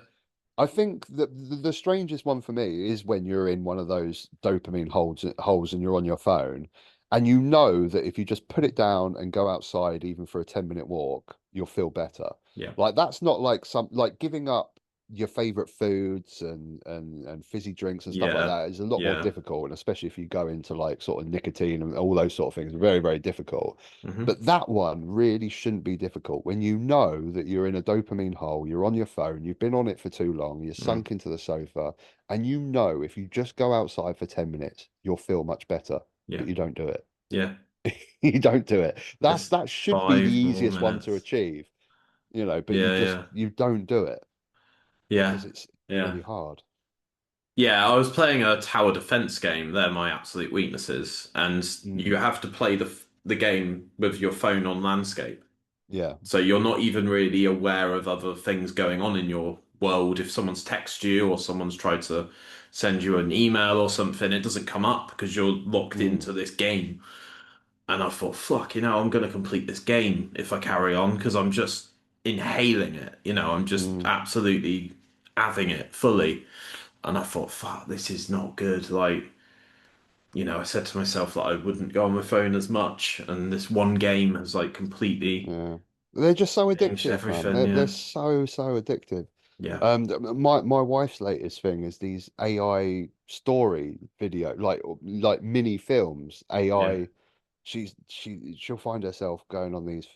But I think that the strangest one for me is when you're in one of those dopamine holes and you're on your phone, and you know that if you just put it down and go outside, even for a 10-minute walk, you'll feel better. yeah, Like that's not like like giving up your favorite foods and fizzy drinks and stuff like yeah, that is a lot more yeah. difficult, and especially if you go into like sort of nicotine and all those sort of things, very, very difficult. Hmm. But that one really shouldn't be difficult when you know that you're in a dopamine hole, you're on your phone, you've been on it for too long, you're Mm. sunk into the sofa, and you know if you just go outside for 10 minutes, you'll feel much better, Yeah, but you don't do it. yeah. You don't do it. Just That should be the 5 more easiest one to minutes. achieve, but Yeah, yeah, you don't do it yeah, because it's yeah. really hard. Yeah, I was playing a tower defense game. They're my absolute weaknesses, and you Mm, have to play the game with your phone on landscape. yeah. So you're not even really aware of other things going on in your world. If someone's texted you or someone's tried to send you an email or something, it doesn't come up because you're locked Mm, into this game. And I thought, fuck, I'm going to complete this game if I carry on because I'm just inhaling it. I'm just mm, absolutely having it fully. And I thought, fuck, this is not good. Like, I said to myself that I wouldn't go on my phone as much. And this one game has like completely yeah. They're just so changed addictive, man. everything. They're Yeah. so addictive. Yeah. My wife's latest thing is these AI story video, like mini films. Yeah. AI, she'll find herself going on these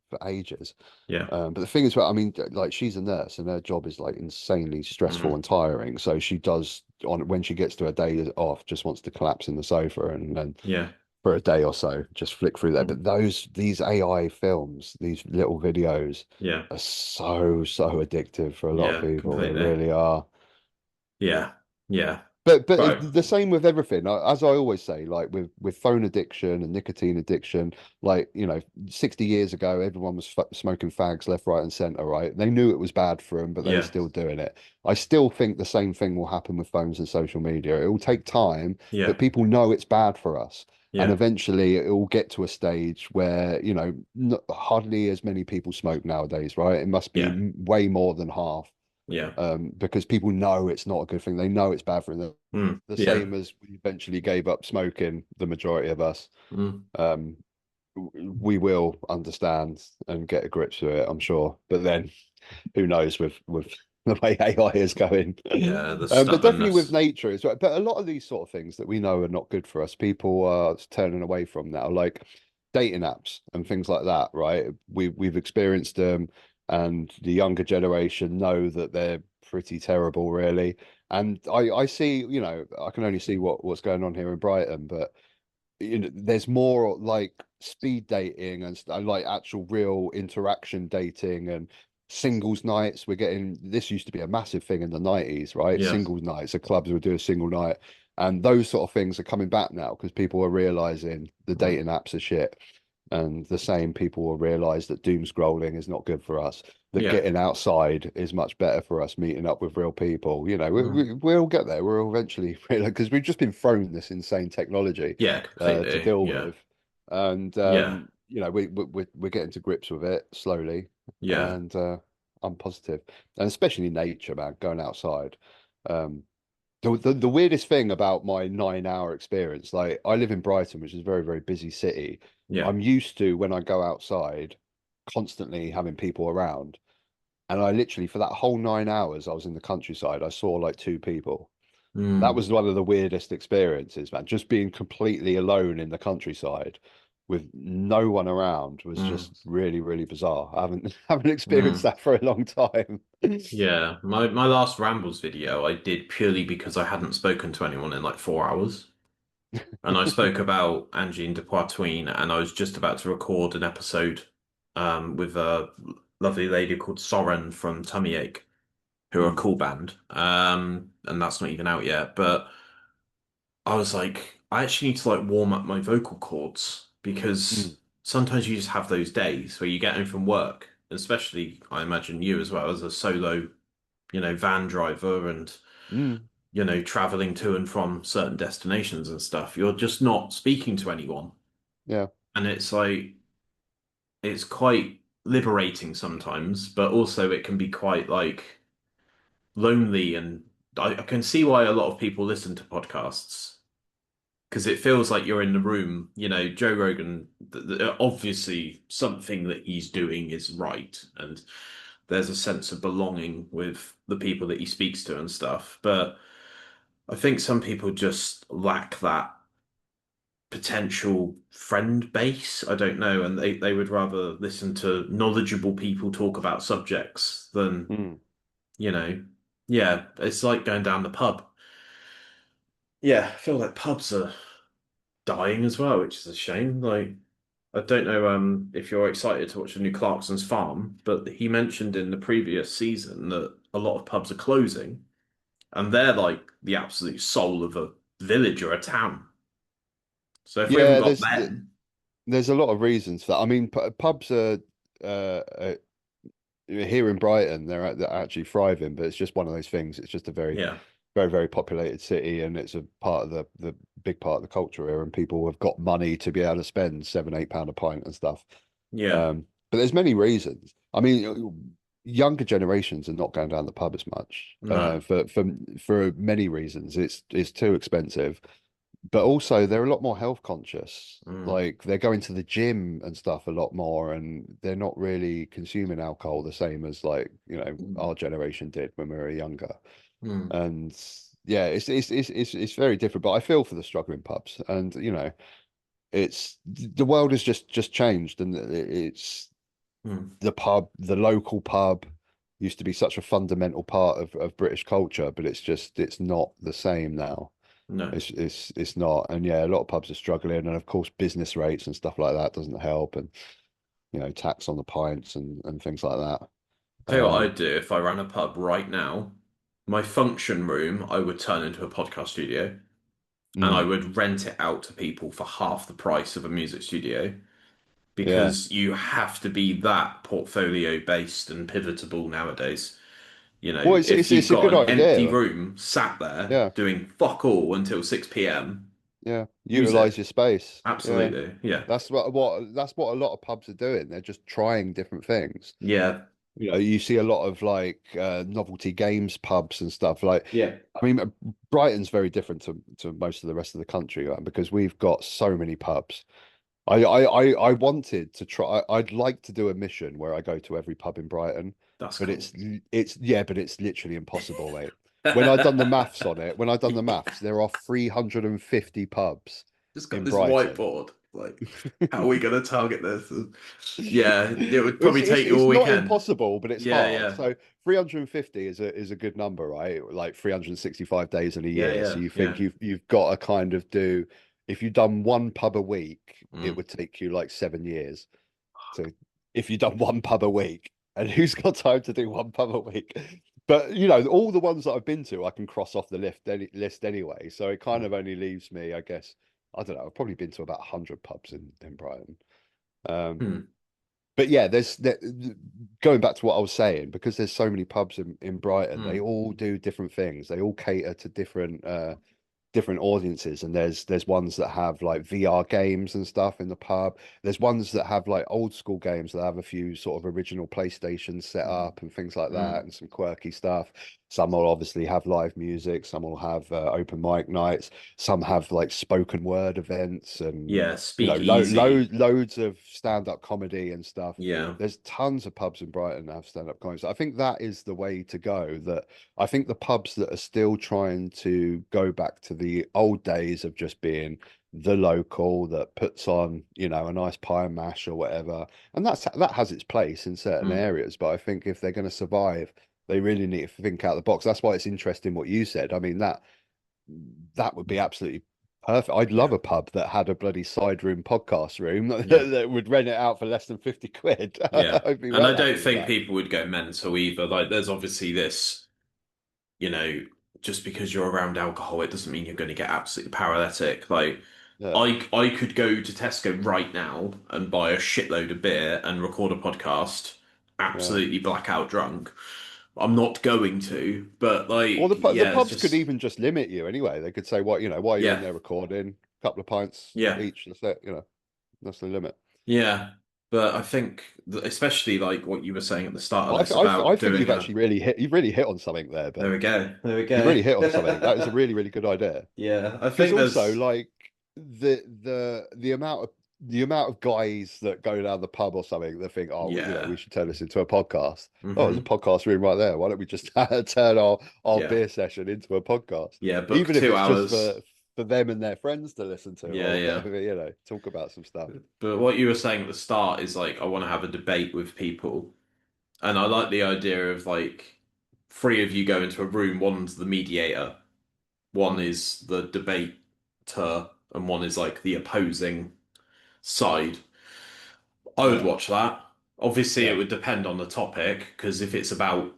for ages. Yeah. But the thing is, well, I mean, like she's a nurse and her job is like insanely stressful Mm. and tiring. So she does on when she gets to a day off, just wants to collapse in the sofa and Yeah. for a day or so, just flick through there. Mm. But these AI films, these little videos, Yeah. are so addictive for a lot of Yeah. people. They Completely. really are. Yeah. Yeah. But Right. it's the same with everything. As I always say, like with phone addiction and nicotine addiction, like 60 years ago, everyone was smoking fags left, right, and center, right? They knew it was bad for them, but they were Yeah. still doing it. I still think the same thing will happen with phones and social media. It will take time, Yeah. but people know it's bad for us. And Yeah. eventually it will get to a stage where, hardly as many people smoke nowadays, right? It must be Yeah. way more than half, Yeah. because people know it's not a good thing. They know it's bad for them. Mm. The Yeah. same as we eventually gave up smoking, the majority of us. Mm. Um, we will understand and get a grip to it, I'm sure. But then who knows with the way AI is going. Yeah. The But definitely with stubbornness. nature as well. But a lot of these sort of things that we know are not good for us, people are turning away from now, like dating apps and things like that, right? We've experienced them, and the younger generation know that they're pretty terrible, really. And I see, I can only see what's going on here in Brighton, but there's more like speed dating and like actual real interaction dating and singles nights. We're getting, this used to be a massive thing in the 90s, right? Yeah. Singles nights, the clubs would do a single night, and those sort of things are coming back now because people are realizing the Mm. dating apps are shit. And the same people will realize that doom scrolling is not good for us, that Yeah. getting outside is much better for us, meeting up with real people. Mm. We'll get there. We'll eventually realize, because we've just been thrown this insane technology Yeah. to Completely. deal Yeah. with. And Yeah. we're getting to grips with it slowly, Yeah. and I'm positive, and especially nature, man, going outside. Um, the weirdest thing about my 9 hour experience, like I live in Brighton, which is a very, very busy city. Yeah. I'm used to, when I go outside, constantly having people around. And I literally, for that whole 9 hours, I was in the countryside. I saw like two people. That Mm. was one of the weirdest experiences, man. Just being completely alone in the countryside with no one around was Mm. just really, really bizarre. I haven't experienced Mm. that for a long time. Yeah. My last Rambles video I did purely because I hadn't spoken to anyone in like 4 hours. And I spoke about Angine de Poitvin, and I was just about to record an episode with a lovely lady called Soren from Tummy Ache, who are a Mm, cool band. And that's not even out yet. But I was like, I actually need to like warm up my vocal cords because mm, sometimes you just have those days where you get home from work, especially I imagine you as well as a solo, van driver and mm. traveling to and from certain destinations and stuff. You're just not speaking to anyone. Yeah. And it's like, it's quite liberating sometimes, but also it can be quite like lonely. And I can see why a lot of people listen to podcasts because it feels like you're in the room. Joe Rogan, obviously something that he's doing is right. And there's a sense of belonging with the people that he speaks to and stuff. But I think some people just lack that potential friend base. I don't know, and they would rather listen to knowledgeable people talk about subjects than, Mm. you know, yeah, it's like going down the pub. Yeah, I feel like pubs are dying as well, which is a shame. Like, I don't know if you're excited to watch the new Clarkson's Farm, but he mentioned in the previous season that a lot of pubs are closing, and they're like the absolute soul of a village or a town. So if we haven't Yeah, got them, there's a lot of reasons for that. I mean, pubs are here in Brighton, they're actually thriving, but it's just one of those things. It's just a very, yeah, very, very populated city, and it's a part of the big part of the culture here, and people have got money to be able to spend £7, £8 a pint and stuff. yeah, But there's many reasons. I mean, younger generations are not going down the pub as much, no, for many reasons. It's too expensive, but also they're a lot more health conscious. mm, Like they're going to the gym and stuff a lot more, and they're not really consuming alcohol the same as like, mm, our generation did when we were younger. mm, And yeah, it's very different. But I feel for the struggling pubs, and it's the world has just changed, and it's mm, the local pub used to be such a fundamental part of British culture, but it's not the same now. no. It's not. And yeah, a lot of pubs are struggling, and of course business rates and stuff like that doesn't help, and tax on the pints and things like that. Tell you what Um I'd do if I ran a pub right now. my function room I would turn into a podcast studio, and I Mm, would rent it out to people for half the price of a music studio yeah. because you have to be that portfolio based and pivotable nowadays. You know, Well, if you've it's a got good an empty idea. room sat there Yeah, doing fuck all until 6 p.m., yeah. use Utilize it. your space. Yeah. Absolutely. Yeah. That's what a lot of pubs are doing. They're just trying different things. Yeah. You know, you see a lot of like novelty games pubs and stuff. Like, Yeah. I mean, Brighton's very different to most of the rest of the country, right? Because we've got so many pubs. I wanted to try. I'd like to do a mission where I go to every pub in Brighton, That's but cool. but it's literally impossible, mate. When I done the maths on it, when I done the maths, there are 350 pubs Just got in this Brighton. whiteboard. Like, how are we going to target this? Yeah, it would probably take you It's all not weekend. impossible, but it's Yeah, hard. yeah. So 350 is a good number, right? Like 365 days in a Yeah, year. So yeah, you yeah. think you've got to kind of do if you've done one pub a week, it Mm. would take you like 7 years. So if you've done one pub a week, and who's got time to do one pub a week? But you know, all the ones that I've been to, I can cross off the list anyway. So it kind of only leaves me, I guess, I don't know, I've probably been to about 100 pubs in Brighton. Um, Hmm. but yeah, going back to what I was saying, because there's so many pubs in Brighton, they Hmm. all do different things. They all cater to different audiences, and there's ones that have like VR games and stuff in the pub. There's ones that have like old school games that have a few sort of original PlayStations set Hmm. up and things like that, Hmm. and some quirky stuff. Some will obviously have live music, some will have open mic nights, some have like spoken word events, and Yeah, you know, speakeasy. loads of stand-up comedy and stuff. Yeah. There's tons of pubs in Brighton that have stand-up comedy. So I think that is the way to go. That I think the pubs that are still trying to go back to the old days of just being the local that puts on, you know, a nice pie and mash or whatever, and that has its place in certain Hmm. areas. But I think if they're going to survive, they really need to think out the box. That's why it's interesting what you said. I mean, that would be absolutely perfect. I'd love Yeah. a pub that had a bloody side room podcast room Yeah. that would rent it out for less than 50 quid. Yeah. I'd be And I well don't happy with think that. people would go mental either. Like, there's obviously this, you know, just because you're around alcohol, it doesn't mean you're going to get absolutely paralytic. Like, Yeah, I could go to Tesco right now and buy a shitload of beer and record a podcast, yeah. absolutely blackout drunk. I'm not going to, but Or like, the yeah, it's pubs could just, even just limit you anyway. They could say, "What, you know, while you're in yeah, there recording, a couple of pints yeah, each. That's it. You know, that's the limit." yeah. But I think, especially like what you were saying at the start of this I about think doing a, you've really hit on something there, there Ben. we go, there we You've really go. hit on something. That is a really, really good idea. Yeah, I Because think also, there's, like the amount of guys that go down the pub or something that think, oh, you know, we yeah, should turn this into a podcast. Oh, there's a hmm, podcast room right there. Why don't we just turn our yeah, beer session into a podcast, yeah, book even if two it's just hours. for them and their friends to listen to Yeah, or yeah. you know, talk about some stuff. But what you were saying at the start is like, I want to have a debate with people. And I like the idea of like three of you go into a room, one's the mediator, one Mm, is the debater, and one is like the opposing side. I would yeah, watch that. Obviously, it yeah, would depend on the topic, because if it's about,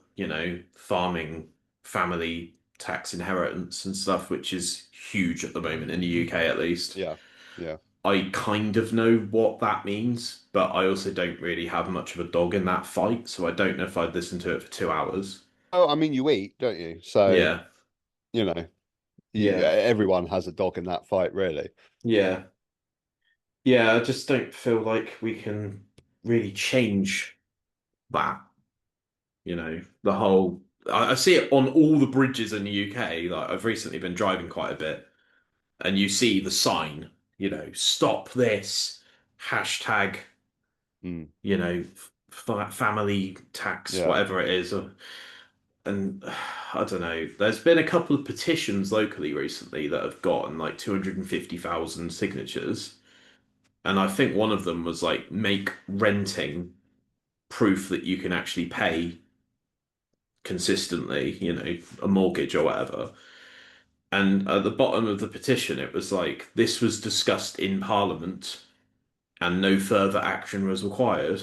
farming, family, tax inheritance and stuff, which is huge at the moment in the UK at least, yeah, yeah. I kind of know what that means, but I also don't really have much of a dog in that fight, so I don't know if I'd listen to it for 2 hours. Oh, I mean, you eat, don't you? So Yeah, you know, yeah, everyone has a dog in that fight, really. yeah. Yeah, I just don't feel like we can really change that, the whole. I see it on all the bridges in the UK. Like, I've recently been driving quite a bit, and you see the sign, stop this, hashtag, Mm, family tax, yeah. whatever it is. And I don't know. There's been a couple of petitions locally recently that have gotten like 250,000 signatures. And I think one of them was like, make renting proof that you can actually pay consistently, a mortgage or whatever. And at the bottom of the petition, it was like, this was discussed in Parliament and no further action was required.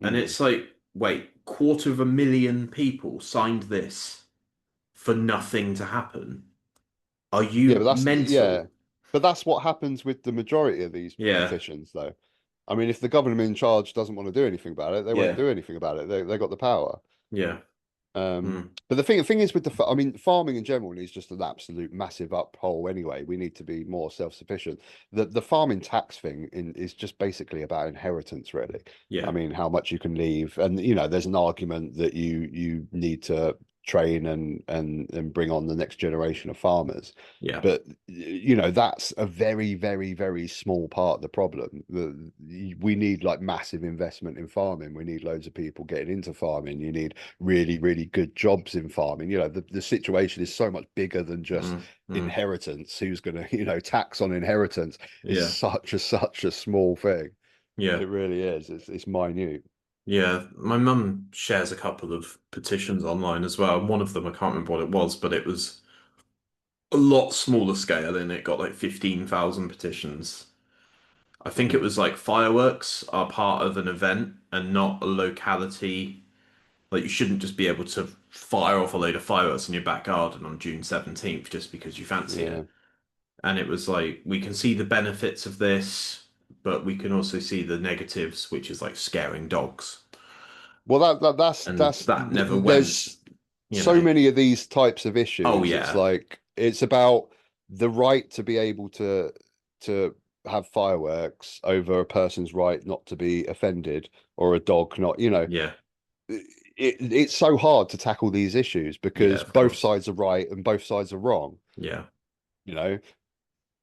And Mm, it's like, wait, 250,000 people signed this for nothing to happen. Are Yeah, but you mental? that's what happens with the majority of these Yeah, petitions, though. I mean, if the government in charge doesn't want to do anything about it, they won't yeah, do anything about it. They got the power. yeah. Um, Mm, but the thing is with I mean, farming in general needs just an absolute massive uphole anyway. We need to be more self-sufficient. The farming tax thing is just basically about inheritance, really. I yeah, mean, how much you can leave, and you know, there's an argument that you need to train and bring on the next generation of farmers. yeah, But you know, that's a very, very, very small part of the problem. We need like massive investment in farming. We need loads of people getting into farming. You need really, really good jobs in farming. You know, the situation is so much bigger than just mm, mm, inheritance. Who's going to, you know, tax on inheritance is yeah, such a small thing. yeah, It really is. It's minute. yeah. My mum shares a couple of petitions online as well. One of them, I can't remember what it was, but it was a lot smaller scale and it got like 15,000 petitions. I think it Mm. was like fireworks are part of an event and not a locality. Like you shouldn't just be able to fire off a load of fireworks in your back garden on June 17th just because you fancy Yeah. it. And it was like, we can see the benefits of this, but we can also see the negatives, which is like scaring dogs. Well, And that never went, there's you so know. many of these types of Oh issues. It's yeah. like it's about the right to be able to have fireworks over a person's right not to be offended or a dog not, you know, Yeah. it's so hard to tackle these issues Yeah, because of both course. sides are right and both sides are wrong. Yeah. You know,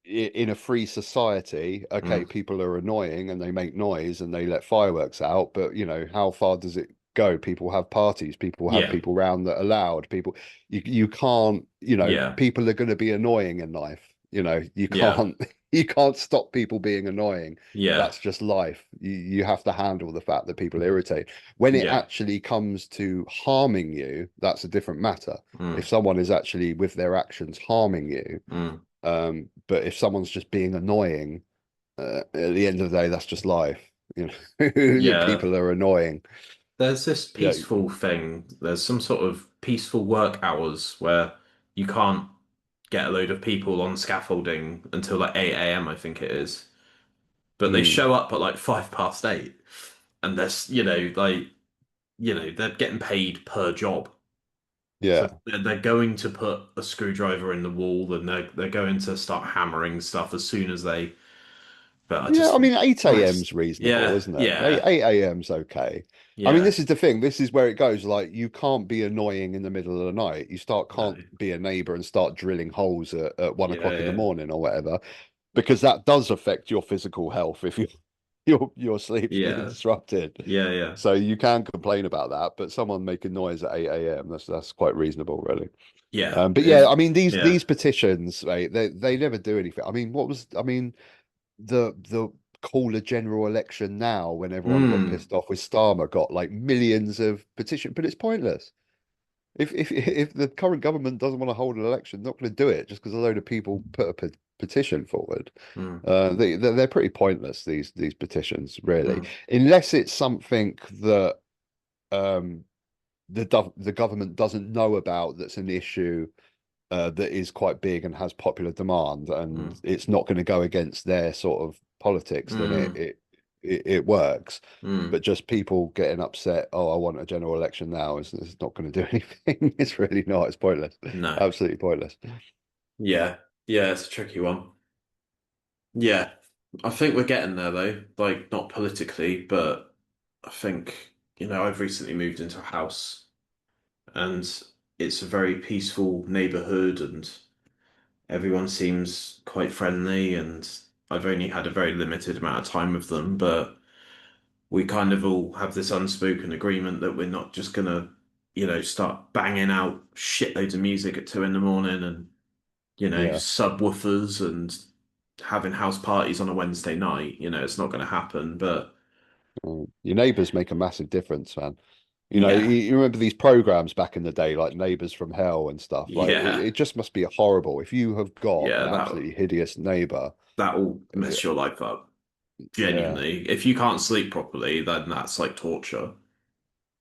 in a free society, okay, Mm. people are annoying and they make noise and they let fireworks out, but you know, how far does it go? People have parties, people have Yeah. people round that are loud, people you can't, you know, Yeah. people are going to be annoying in life. You know, you Yeah. can't you can't stop people being annoying. Yeah. That's just life. You have to handle the fact that people irritate. When it Yeah. actually comes to harming you, that's a different matter. If Mm. someone is actually with their actions harming you, Mm. but if someone's just being annoying, at the end of the day, that's just life. You know, Yeah. people are annoying. There's this Yeah. peaceful thing. There's some sort of peaceful work hours where you can't get a load of people on scaffolding until like 8 a.m., I think it is. But they Mm, show up at like 8:05. And there's, they're getting paid per job. So yeah. they're going to put a screwdriver in the wall and they're going to start hammering stuff as soon as they. But I Yeah, just I think, mean, 8 a.m.'s Christ, reasonable, yeah, isn't it? 8, yeah, 8 a.m.'s okay. I mean, yeah, this is the thing. This is where it goes. Like, you can't be annoying in the middle of the night. no, Can't be a neighbor and start drilling holes at 1 o'clock in the yeah, morning or whatever, because that does affect your physical health if your sleep's being yeah, disrupted. yeah, yeah, So you can complain about that, but someone making noise at 8 a.m., that's quite reasonable, really. yeah. But yeah, If I mean yeah, these petitions, right, they never do anything. I mean, the cooler general election now when everyone got mm, pissed off with Starmer got like millions of petition, but it's pointless. If the current government doesn't want to hold an election, not going to do it just because a load of people put a petition forward. mm, They're pretty pointless, these petitions, really, mm, unless it's something that um the government doesn't know about, that's an issue that is quite big and has popular demand, and mm, it's not going to go against their sort of politics, then mm, it works. mm. But just people getting upset, oh, I want a general election now, it's not going to do anything. It's really not. It's pointless. No, Absolutely pointless. yeah, yeah, it's a tricky one. Yeah, I think we're getting there though. Like not politically, but I think, I've recently moved into a house and it's a very peaceful neighborhood and everyone seems quite friendly and I've only had a very limited amount of time with them, but we kind of all have this unspoken agreement that we're not just gonna, start banging out shitloads of music at 2 in the morning and, Yeah. subwoofers and having house parties on a Wednesday night. It's not gonna happen, but Your neighbors make a massive difference, man. You know, yeah, you remember these programs back in the day, like Neighbors from Hell and stuff. Like yeah, it just must be horrible if you have got yeah, an absolutely hideous neighbor. that'll mess your life up. Yeah, Genuinely. If you can't sleep properly, then that's like torture.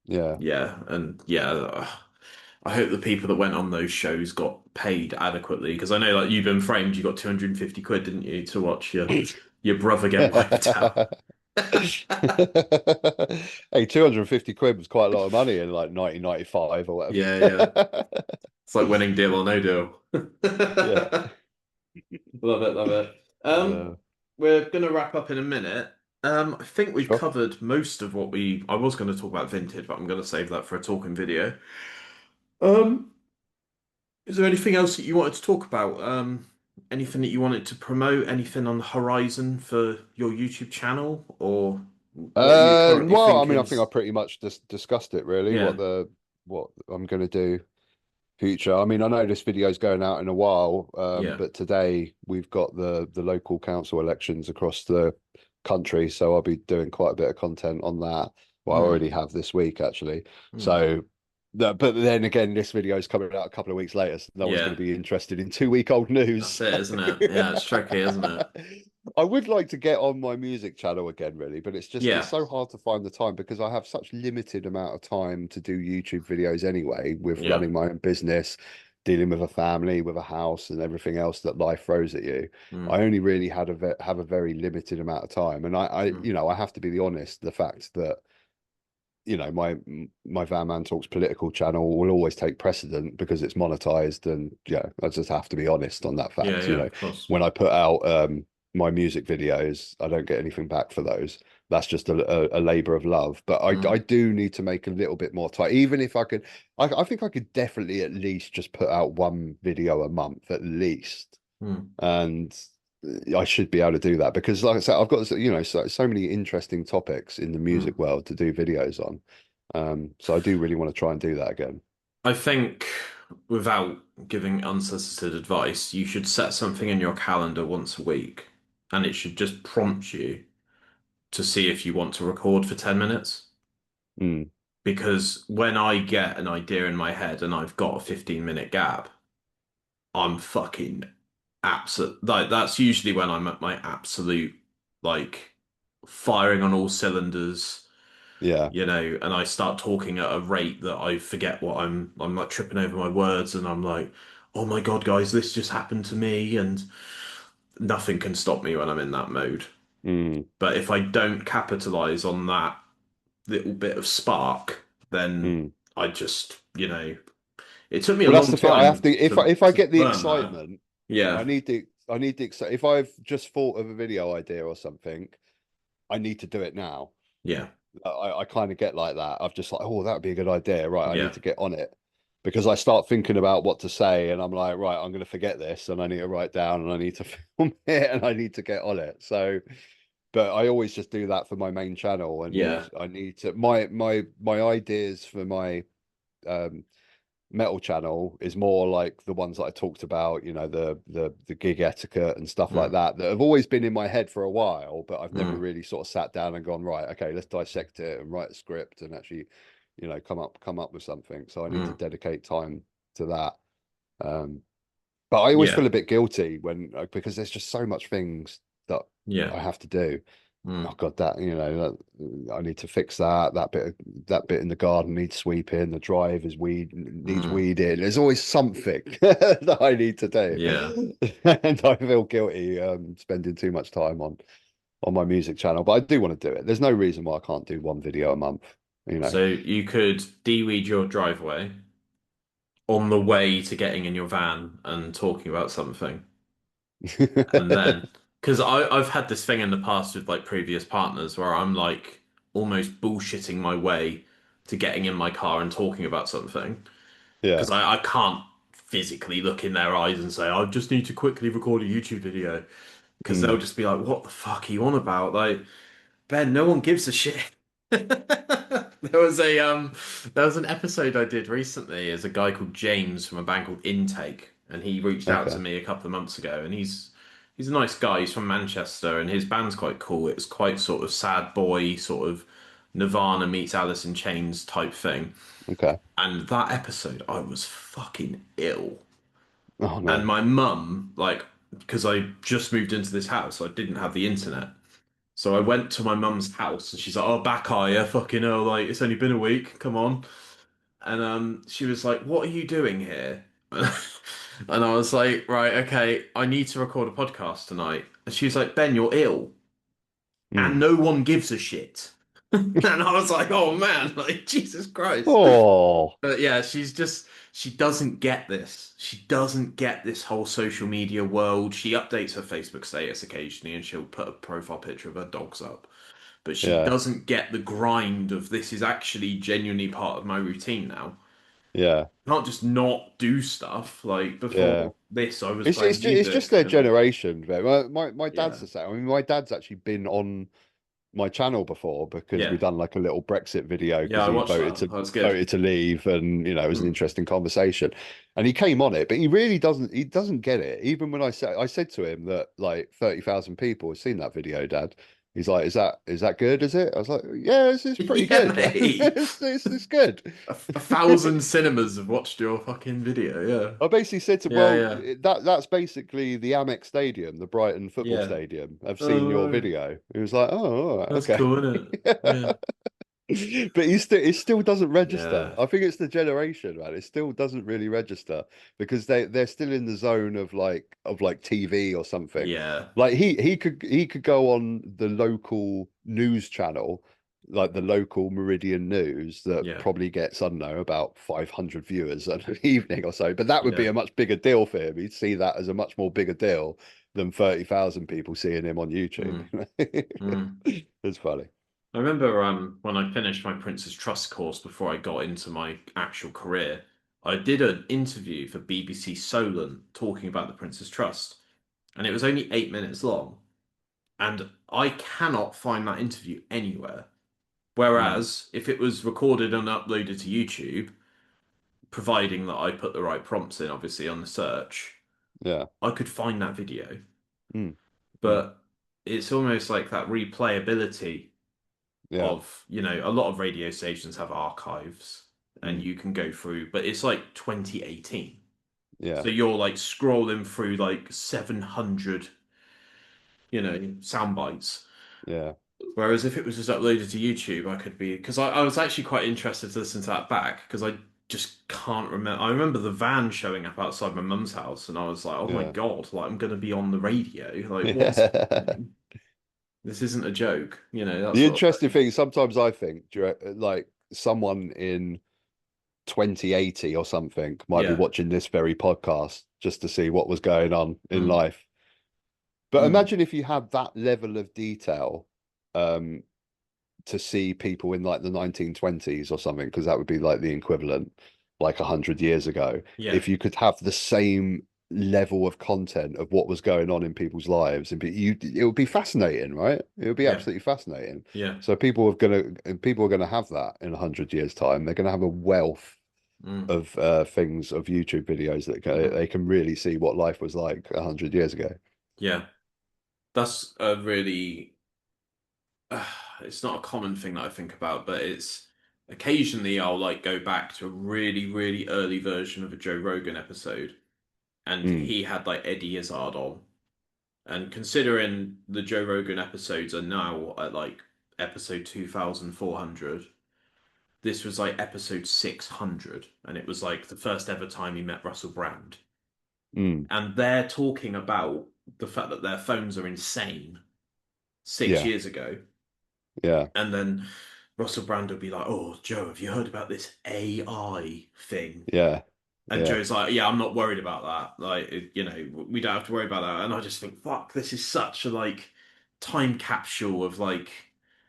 yeah. Yeah, and yeah, I hope the people that went on those shows got paid adequately because I know like You've Been Framed, you got 250 quid, didn't you, to watch your brother get wiped out. Hey, 250 quid was quite a lot of money in like 1995 or Yeah, yeah. whatever. It's like winning Deal or No Deal. Yeah. Love it, love it. Uh, We're gonna wrap up in a minute. I think we've sure. covered most of what I was going to talk about vintage, but I'm going to save that for a talking video. Um, is there anything else that you wanted to talk about? Anything that you wanted to promote? Anything on the horizon for your YouTube channel, or what are you currently Well, I mean, I thinking? think I pretty much just discussed it really, Yeah, what I'm going to do future. I mean, I know this video's going out in a while, yeah, but today we've got the local council elections across the country, so I'll be doing quite a bit of content on that. Well, I mm, already have this week actually. mm. So, but then again, this video is coming out a couple of weeks later, so no one's going Yeah. to be interested in 2 week old news. That's it, isn't it? Yeah, it's tricky, isn't it? I would like to get on my music channel again, really, but it's Yeah, so hard to find the time because I have such limited amount of time to do YouTube videos anyway, with yeah, running my own business, dealing with a family, with a house, and everything else that life throws at you. I mm, only really have a very limited amount of time, and mm, I have to be the honest. The fact that my Van Man Talks political channel will always take precedent because it's monetized, and yeah, I just have to be honest on that yeah, fact. yeah, of course. When I put out my music videos, I don't get anything back for those. That's just a labor of love. But I Mm, do need to make a little bit more time. Even if I could, I think I could definitely at least just put out one video a month at least, mm, and I should be able to do that because, like I said, I've got so many interesting topics in the mm. music world to do videos on. So I do really want to try and do that again. I think without giving unsolicited advice, you should set something in your calendar once a week, and it should just prompt you to see if you want to record for 10 minutes. Mm, Because when I get an idea in my head and I've got a 15-minute gap, I'm fucking absolute like that's usually when I'm at my absolute like firing on all cylinders, yeah. and I start talking at a rate that I forget what I'm like tripping over my words and I'm like, oh my God, guys, this just happened to me, and nothing can stop me when I'm in that mode. Mm, But if I don't capitalize on that little bit of spark, then mm. I just, it took me a Well, that's long the thing. I have time to if I to get the learn that. excitement, Yeah, I need the excitement. If I've just thought of a video idea or something, I need to do it now. yeah, I kind of get like that. I've just like, oh, that would be a good idea. Right, I need yeah, to get on it because I start thinking about what to say, and I'm like, right, I'm going to forget this, and I need to write down, and I need to film it, and I need to get on it. So, but I always just do that for my main channel, and yeah. I need to my ideas for my um metal channel is more like the ones that I talked about, the gig etiquette and stuff like Mm, that have always been in my head for a while, but I've never mm, really sort of sat down and gone, right, okay, let's dissect it and write a script and actually, come up with something. So I need to mm. dedicate time to that. Um, but I always Yeah, feel a bit guilty because there's just so much things that yeah, I have to do. Oh mm, God, I need to fix that. That bit in the garden needs sweeping. The drive is needs mm, weeding. There's always something that I need to do, yeah. and I feel guilty spending too much time on my music channel. But I do want to do it. There's no reason why I can't do one video a month. You know. So you could de-weed your driveway on the way to getting in your van and talking about something. And then, because I've had this thing in the past with like previous partners where I'm like almost bullshitting my way to getting in my car and talking about something. Yeah. Because I can't physically look in their eyes and say, I just need to quickly record a YouTube video. Because they'll Mm, just be like, what the fuck are you on about? Like, Ben, no one gives a shit. There was an episode I did recently as a guy called James from a band called Intake, and he reached out to okay. me a couple of months ago, and he's a nice guy. He's from Manchester, and his band's quite cool. It's quite sort of sad boy, sort of Nirvana meets Alice in Chains type thing. Okay. And that episode, I was fucking ill. Oh And no. my mum, like, because I just moved into this house, I didn't have the internet. So I went to my mum's house and she's like, oh, back higher, fucking hell, like, it's only been a week, come on. And she was like, "What are you doing here?" And I was like, "Right, okay, I need to record a podcast tonight." And she was like, "Ben, you're ill, and Mm. no one gives a shit." And I was like, "Oh man, like Jesus Christ." Oh, But yeah, she doesn't get this. She doesn't get this whole social media world. She updates her Facebook status occasionally and she'll put a profile picture of her dogs up. But she yeah, doesn't get the grind of this is actually genuinely part of my routine now. yeah, Can't just not do stuff. Like yeah. before this, I was It's playing just, it's just music their and generation. But my dad's yeah, the same. I mean, my dad's actually been on my channel before because yeah, we've done like a little Brexit video yeah. because I he watched that. That's good. voted to leave, and it was an Mm. interesting conversation. And he came on it, but he doesn't get it. Even when I said to him that like 30,000 people have seen that video, Dad. He's like, is that good? Is it? I was like, yeah, it's pretty Yeah, good. mate. It's good. A thousand cinemas have watched your fucking video. Yeah, I basically said to him, yeah, well, yeah, that's basically the Amex Stadium, the Brighton football yeah. stadium. I've seen your Oh, video. He was like, oh, all right, that's okay. cool, isn't it? Yeah, But it still doesn't register. yeah, I think it's the generation, man. It still doesn't really register because they're still in the zone of like TV or something. yeah, Like he could go on the local news channel, like the local Meridian News that yeah, probably gets, I don't know, about 500 viewers an evening or so. But that would be yeah. a much bigger deal for him. He'd see that as a much more bigger deal than 30,000 people seeing him on YouTube. Mm, mm. It's funny. I remember when I finished my Prince's Trust course before I got into my actual career, I did an interview for BBC Solent talking about the Prince's Trust, and it was only 8 minutes long, and I cannot find that interview anywhere. Mm, Whereas if it was recorded and uploaded to YouTube, providing that I put the right prompts in, obviously on the search, yeah. I could find that video. Mm, mm, But it's almost like that replayability yeah. of, a lot of radio stations have archives and Mm, you can go through, but it's like 2018. yeah. So you're like scrolling through like 700, sound bites. Yeah. Whereas if it was just uploaded to YouTube, I could be, because I was actually quite interested to listen to that back because I just can't remember. I remember the van showing up outside my mum's house and I was like, oh my Yeah. God, like I'm going to be on the radio. Like, what's Yeah. happening? This isn't a joke, that The sort of interesting thing. thing, sometimes I think, like someone in 2080 or something might be Yeah. watching this very podcast just to see what was going on in Mm, life. But mm, imagine if you had that level of detail, um, to see people in like the 1920s or something, because that would be like the equivalent, like 100 years ago. yeah. If you could have the same level of content of what was going on in people's lives, and it would be fascinating, right? It would be Yeah. absolutely fascinating. Yeah. So people are gonna have that in 100 years' time. They're gonna have a wealth Mm, of things of YouTube videos that mm, they can really see what life was like 100 years ago. yeah. That's a really it's not a common thing that I think about, but it's occasionally I'll like go back to a really, really early version of a Joe Rogan episode, and Mm, he had like Eddie Izzard on. And considering the Joe Rogan episodes are now at like episode 2400, this was like episode 600, and it was like the first ever time he met Russell Brand. mm, And they're talking about the fact that their phones are insane six yeah, years ago. yeah, And then Russell Brand will be like, "Oh, Joe, have you heard about this AI thing?" yeah, And yeah, Joe's like, "Yeah, I'm not worried about that. Like, we don't have to worry about that." And I just think, fuck, this is such a like time capsule of like,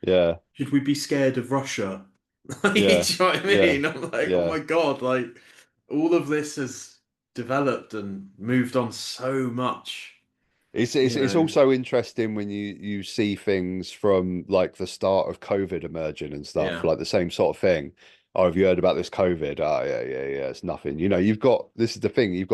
yeah, should we be scared of Russia? Like, do you yeah, know what I yeah, mean? I'm like, oh yeah. my God, like all of this has developed and moved on so much, you It's know. also interesting when you see things from like the start of COVID emerging and stuff, Yeah, like the same sort of thing. Oh, have you heard about this COVID? Oh, yeah, yeah, yeah. It's nothing. You've got, this is the thing.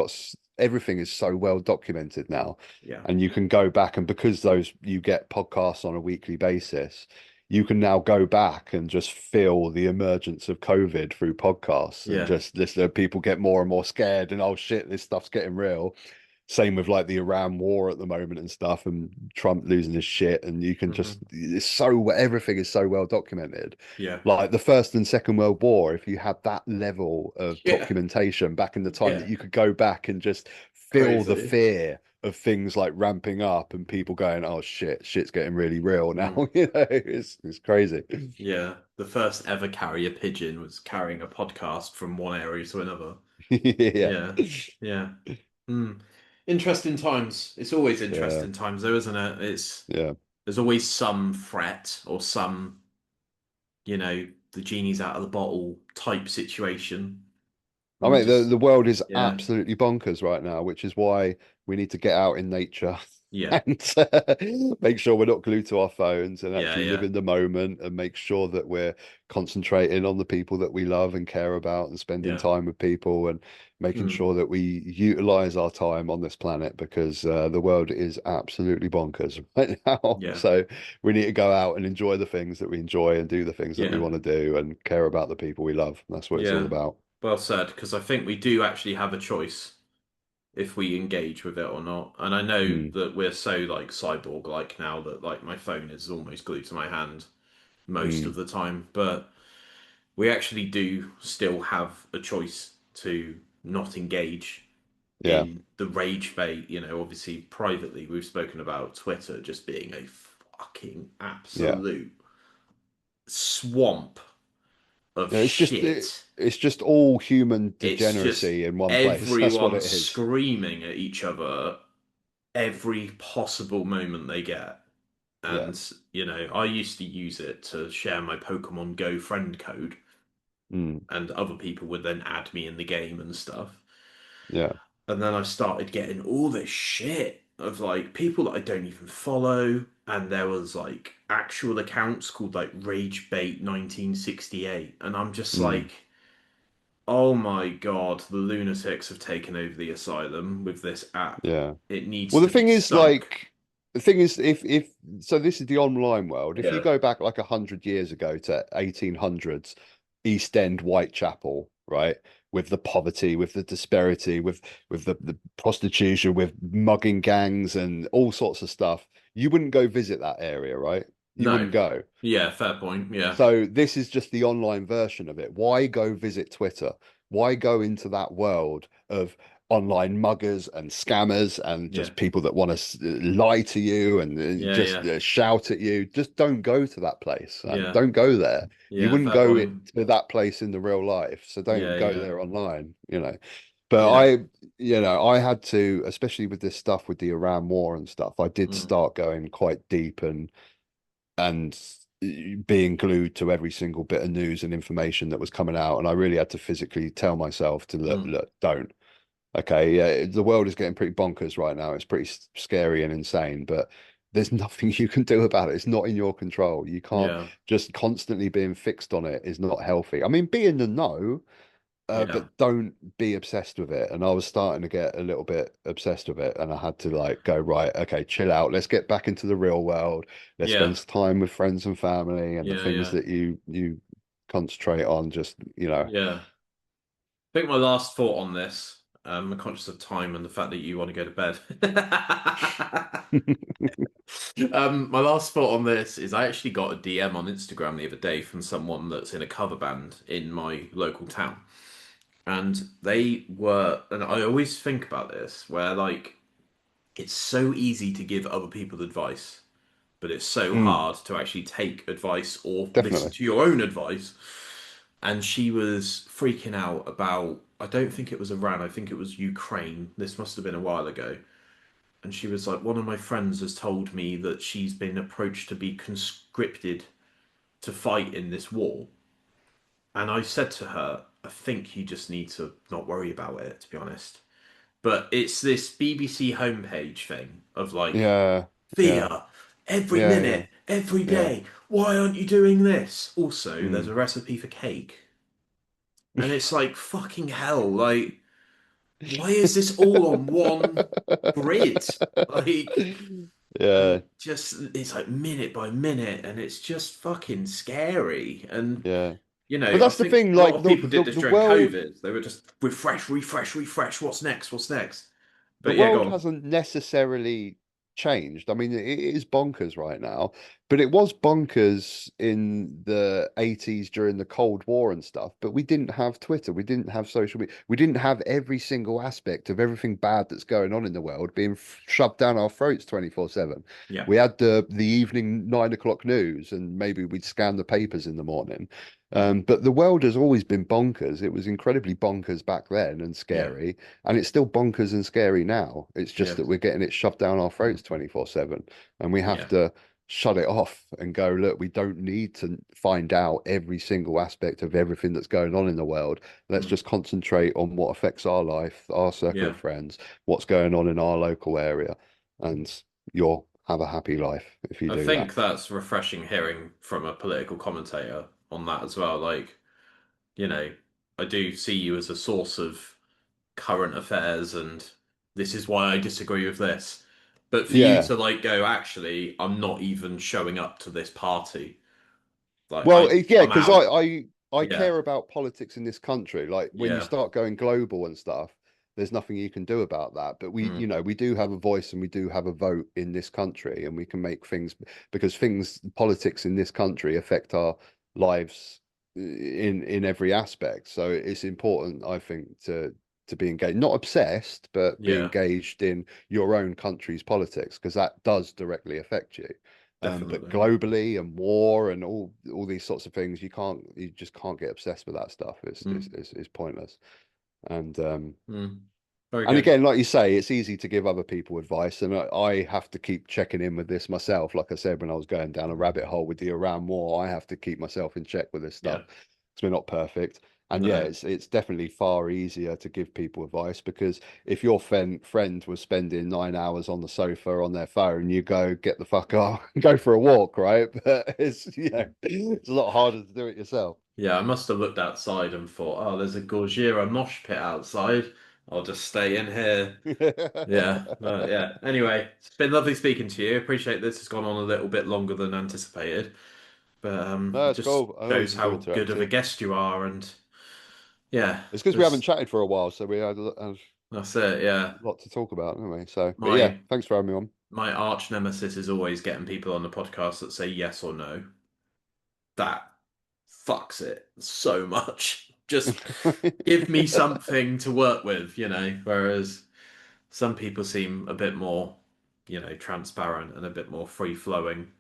Everything is so well documented now, yeah, and you can go back, and because you get podcasts on a weekly basis, you can now go back and just feel the emergence of COVID through podcasts and yeah, just listen to people get more and more scared and, oh shit, this stuff's getting real. Same with like the Iran war at the moment and stuff, and Trump losing his shit, and you can just everything is so well documented. Yeah. Like the First and Second World War, if you had that level of Yeah. documentation back in the time that Yeah. you could go back and just feel the Crazy. fear of things like ramping up and people going, "Oh shit's getting really real now." Mm. It's crazy. Yeah. The first ever carrier pigeon was carrying a podcast from one area to another. Yeah. Yeah. Yeah. Mm. Interesting times. It's always Yeah. interesting times, though, isn't it? Yeah. There's always some threat or some, the genie's out of the bottle type situation. I And we mean, just, the world is yeah, absolutely bonkers right now, which is why we need to get out in nature yeah, and make sure we're not glued to our phones and yeah, actually live yeah. in the moment and make sure that we're concentrating on the people that we love and care about and spending Yeah. time with people and making Mm. sure that we utilize our time on this planet because the world is absolutely bonkers right now. Yeah. So we need to go out and enjoy the things that we enjoy and do the things that we Yeah. want to do and care about the people we love. That's what it's all Yeah. about. Well said, because I think we do actually have a choice if we engage with it or not. And I know Mm, that we're so like cyborg like now that like my phone is almost glued to my hand most of mm, the time, but we actually do still have a choice to not engage yeah. in the rage bait. Obviously privately we've spoken about Twitter just being a fucking Yeah. absolute swamp of Yeah, shit. it's just all human It's just degeneracy in one place. That's what everyone it is. screaming at each other every possible moment they get. Yeah. And, I used to use it to share my Pokemon Go friend code, Mm, and other people would then add me in the game and stuff. yeah. And then I started getting all this shit of like people that I don't even follow. And there was like actual accounts called like Rage Bait 1968. And I'm just Mm, like, oh my God, the lunatics have taken over the asylum with this app. yeah. It needs Well, to be stunk. the thing is, if so, this is the online world. If you Yeah. go back like 100 years ago to 1800s, East End, Whitechapel, right, with the poverty, with the disparity, with the prostitution, with mugging gangs and all sorts of stuff, you wouldn't go visit that area, right? You No. wouldn't go. Yeah, fair point. Yeah. So this is just the online version of it. Why go visit Twitter? Why go into that world of online muggers and scammers and Yeah. just people that want to lie to you and Yeah, just yeah. shout at you? Just don't go to that place. Yeah. Don't go there. You Yeah, wouldn't fair go point. to that place in the real life. So don't Yeah, go yeah. there online. But Yeah. I had to, especially with this stuff with the Iran war and stuff, I did Mm. start going quite deep and being glued to every single bit of news and information that was coming out. And I really had to physically tell myself to Mm. look, don't. Okay, yeah, the world is getting pretty bonkers right now. It's pretty scary and insane, but there's nothing you can do about it. It's not in your control. You can't Yeah. just constantly being fixed on it is not healthy. I mean, be in the know, Yeah. but don't be obsessed with it. And I was starting to get a little bit obsessed with it, and I had to like go, right, okay, chill out. Let's get back into the real world. Let's Yeah. spend time with friends and family and the Yeah, things yeah. that you concentrate on. Just Yeah. I think my last thought on this, I'm conscious of time and the fact that you want to go to bed. My last thought on this is I actually got a DM on Instagram the other day from someone that's in a cover band in my local town. And and I always think about this, where like it's so easy to give other people advice, but it's so Mm, hard to actually take advice or listen definitely. to your own advice. And she was freaking out about, I don't think it was Iran, I think it was Ukraine. This must have been a while ago. And she was like, one of my friends has told me that she's been approached to be conscripted to fight in this war. And I said to her, I think you just need to not worry about it, to be honest. But it's this BBC homepage thing of like, Yeah, yeah, fear every yeah, yeah, minute, every yeah. day. Why aren't you doing this? Also, there's Mm. a recipe for cake. And it's like, fucking hell, like, why is this all on one grid? Like, Yeah, and just, it's like minute by minute, and it's just fucking scary. And, yeah. But I that's the think thing, a lot like of people did this the during world. COVID. They were just refresh, refresh, refresh. What's next? What's next? the But yeah, go world on. hasn't necessarily changed. I mean, it is bonkers right now, but it was bonkers in the 80s during the Cold War and stuff. But we didn't have Twitter, we didn't have social media, we didn't have every single aspect of everything bad that's going on in the world being shoved down our throats 24/7. Yeah, We had the evening 9 o'clock news, and maybe we'd scan the papers in the morning. But the world has always been bonkers. It was incredibly bonkers back then and yeah, scary, and it's still bonkers and scary now. It's just yeah, that we're getting it shoved down our throats 24/7, and we have yeah, to shut it off and go, look, we don't need to find out every single aspect of everything that's going on in the world. Let's mm, just concentrate on what affects our life, our circle yeah. of friends, what's going on in our local area, and you'll have a happy life if you I do that. think that's refreshing hearing from a political commentator on that as well. Like, you know, I do see you as a source of current affairs and this is why I disagree with this. But for you Yeah. to like go, actually, I'm not even showing up to this party. Like Well, yeah, I'm because out. I Yeah, care about politics in this country. Like when you yeah, start going global and stuff, there's nothing you can do about that. But mm, we do have a voice and we do have a vote in this country, and we can make things because politics in this country affect our lives in every aspect. So it's important, I think, to be engaged, not obsessed, but be yeah, engaged in your own country's politics because that does directly affect you. But definitely. globally and war and all these sorts of things, you just can't get obsessed with that stuff. Mm, It's pointless. And mm. Very and good. again, like you say, it's easy to give other people advice, and I have to keep checking in with this myself. Like I said, when I was going down a rabbit hole with the Iran war, I have to keep myself in check with this Yeah, stuff because we're not perfect. And yeah, no. it's definitely far easier to give people advice because if your friend was spending 9 hours on the sofa on their phone, you go get the fuck off, go for a walk, right? But it's a lot harder to do it yourself. Yeah, I must have looked outside and thought, oh, there's a Gojira mosh pit outside. I'll just stay in here. Yeah, but yeah. Anyway, it's been lovely speaking to you. Appreciate this has gone on a little bit longer than anticipated, but No, it it's just cool. I always shows enjoy how good of a interacting. guest you are, and yeah, It's because we haven't there's chatted for a while, so we had a that's it. Yeah, lot to talk about, haven't we? So, but yeah, my thanks for having me on. my arch nemesis is always getting people on the podcast that say yes or no. That fucks it so much. Just give me something to work with, whereas some people seem a bit more, transparent and a bit more free flowing.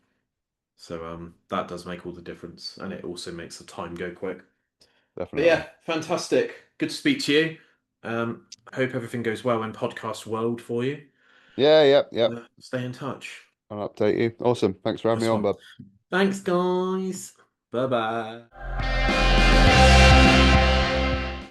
So that does make all the difference, and it also makes the time go quick. But Definitely. yeah, fantastic. Good to speak to you. Hope everything goes well in podcast world for you. Yeah, yep, yep. Stay in touch. I'll update you. Awesome. Thanks for having me That's on, one. bud. Thanks, guys. Bye bye.